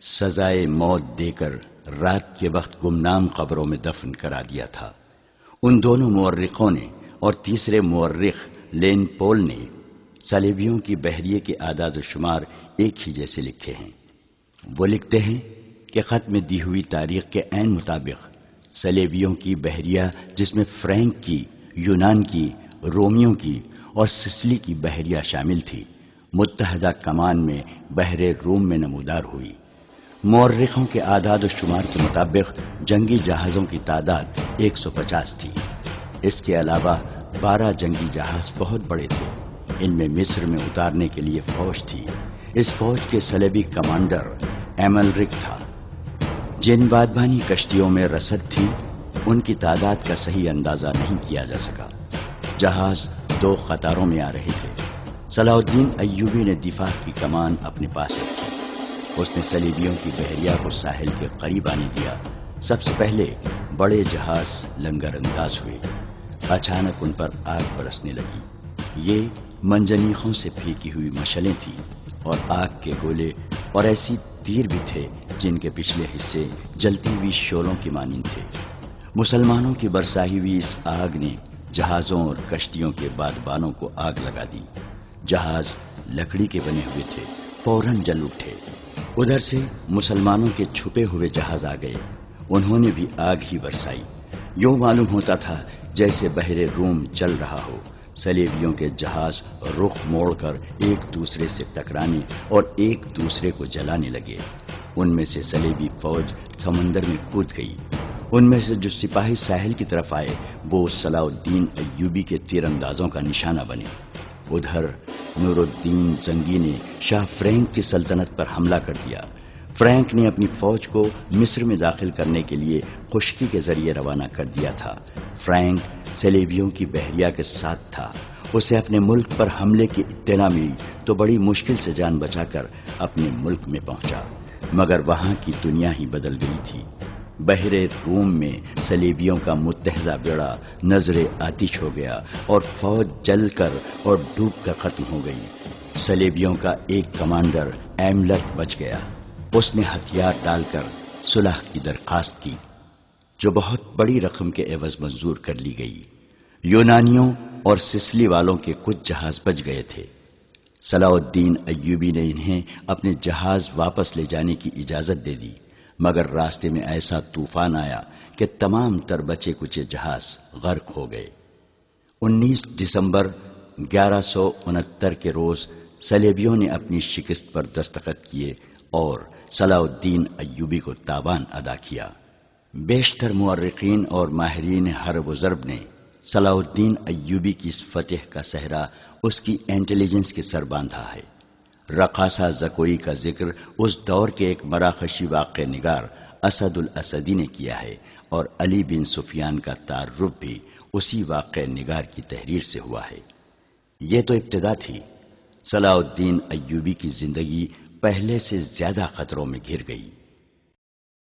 سزائے موت دے کر رات کے وقت گمنام قبروں میں دفن کرا دیا تھا۔ ان دونوں مورخوں نے اور تیسرے مورخ لین پول نے صلیبیوں کی بحریے کے اعداد و شمار ایک ہی جیسے لکھے ہیں۔ وہ لکھتے ہیں کہ خط میں دی ہوئی تاریخ کے عین مطابق صلیبیوں کی بحریہ، جس میں فرینک کی، یونان کی، رومیوں کی اور سسلی کی بحریہ شامل تھی، متحدہ کمان میں بحر روم میں نمودار ہوئی۔ مورخوں کے اعداد و شمار کے مطابق جنگی جہازوں کی تعداد 150 تھی۔ اس کے علاوہ 12 جنگی جہاز بہت بڑے تھے۔ ان میں مصر میں اتارنے کے لیے فوج تھی۔ اس فوج کے صلیبی کمانڈر ایملرک تھا۔ جن بادبانی کشتیوں میں رسد تھی، ان کی تعداد کا صحیح اندازہ نہیں کیا جا سکا۔ جہاز 2 قطاروں میں آ رہے تھے۔ صلاح الدین ایوبی نے دفاع کی کمان اپنے پاس رکھی۔ اس نے صلیبیوں کی بحریہ کو ساحل کے قریب آنے دیا۔ سب سے پہلے بڑے جہاز لنگر انداز ہوئے۔ اچانک ان پر آگ برسنے لگی۔ یہ منجنیقوں سے پھینکی ہوئی مشعلیں تھیں اور آگ کے گولے اور ایسی تیر بھی تھے جن کے پچھلے حصے جلتی ہوئی شعلوں کی مانند تھے۔ مسلمانوں کی برسائی ہوئی اس آگ نے جہازوں اور کشتیوں کے بادبانوں کو آگ لگا دی۔ جہاز لکڑی کے بنے ہوئے تھے، فوراً جل اٹھے۔ ادھر سے مسلمانوں کے چھپے ہوئے جہاز آ گئے، انہوں نے بھی آگ ہی برسائی۔ یوں معلوم ہوتا تھا جیسے بحر روم جل رہا ہو۔ صلیبیوں کے جہاز رخ موڑ کر ایک دوسرے سے ٹکرانے اور ایک دوسرے کو جلانے لگے۔ ان میں سے صلیبی فوج سمندر میں کود گئی۔ ان میں سے جو سپاہی ساحل کی طرف آئے وہ صلاح الدین ایوبی کے تیر اندازوں کا نشانہ بنے۔ ادھر نور الدین زنگی نے شاہ فرینک کی سلطنت پر حملہ کر دیا۔ فرینک نے اپنی فوج کو مصر میں داخل کرنے کے لیے خشکی کے ذریعے روانہ کر دیا تھا۔ فرینک صلیبیوں کی بحریہ کے ساتھ تھا۔ اسے اپنے ملک پر حملے کی اطلاع ملی تو بڑی مشکل سے جان بچا کر اپنے ملک میں پہنچا، مگر وہاں کی دنیا ہی بدل گئی تھی۔ بحر روم میں صلیبیوں کا متحدہ بیڑا نظر آتش ہو گیا اور فوج جل کر اور ڈوب کر ختم ہو گئی۔ صلیبیوں کا ایک کمانڈر ایملرک بچ گیا۔ اس نے ہتھیار ڈال کر صلح کی درخواست کی، جو بہت بڑی رقم کے عوض منظور کر لی گئی۔ یونانیوں اور سسلی والوں کے کچھ جہاز بچ گئے تھے۔ صلاح الدین ایوبی نے انہیں اپنے جہاز واپس لے جانے کی اجازت دے دی، مگر راستے میں ایسا طوفان آیا کہ تمام تر بچے کچے جہاز غرق ہو گئے۔ 19 دسمبر 1169 کے روز صلیبیوں نے اپنی شکست پر دستخط کیے اور صلاح الدین ایوبی کو تاوان ادا کیا۔ بیشتر مورخین اور ماہرین حرب و ضرب نے صلاح الدین ایوبی کی اس فتح کا صحرا اس کی انٹیلیجنس کے سر باندھا ہے۔ رقاصہ زکوئی کا ذکر اس دور کے ایک مراکشی واقع نگار اسد الاسدی نے کیا ہے، اور علی بن سفیان کا تعارف بھی اسی واقع نگار کی تحریر سے ہوا ہے۔ یہ تو ابتدا تھی۔ صلاح الدین ایوبی کی زندگی پہلے سے زیادہ خطروں میں گھر گئی۔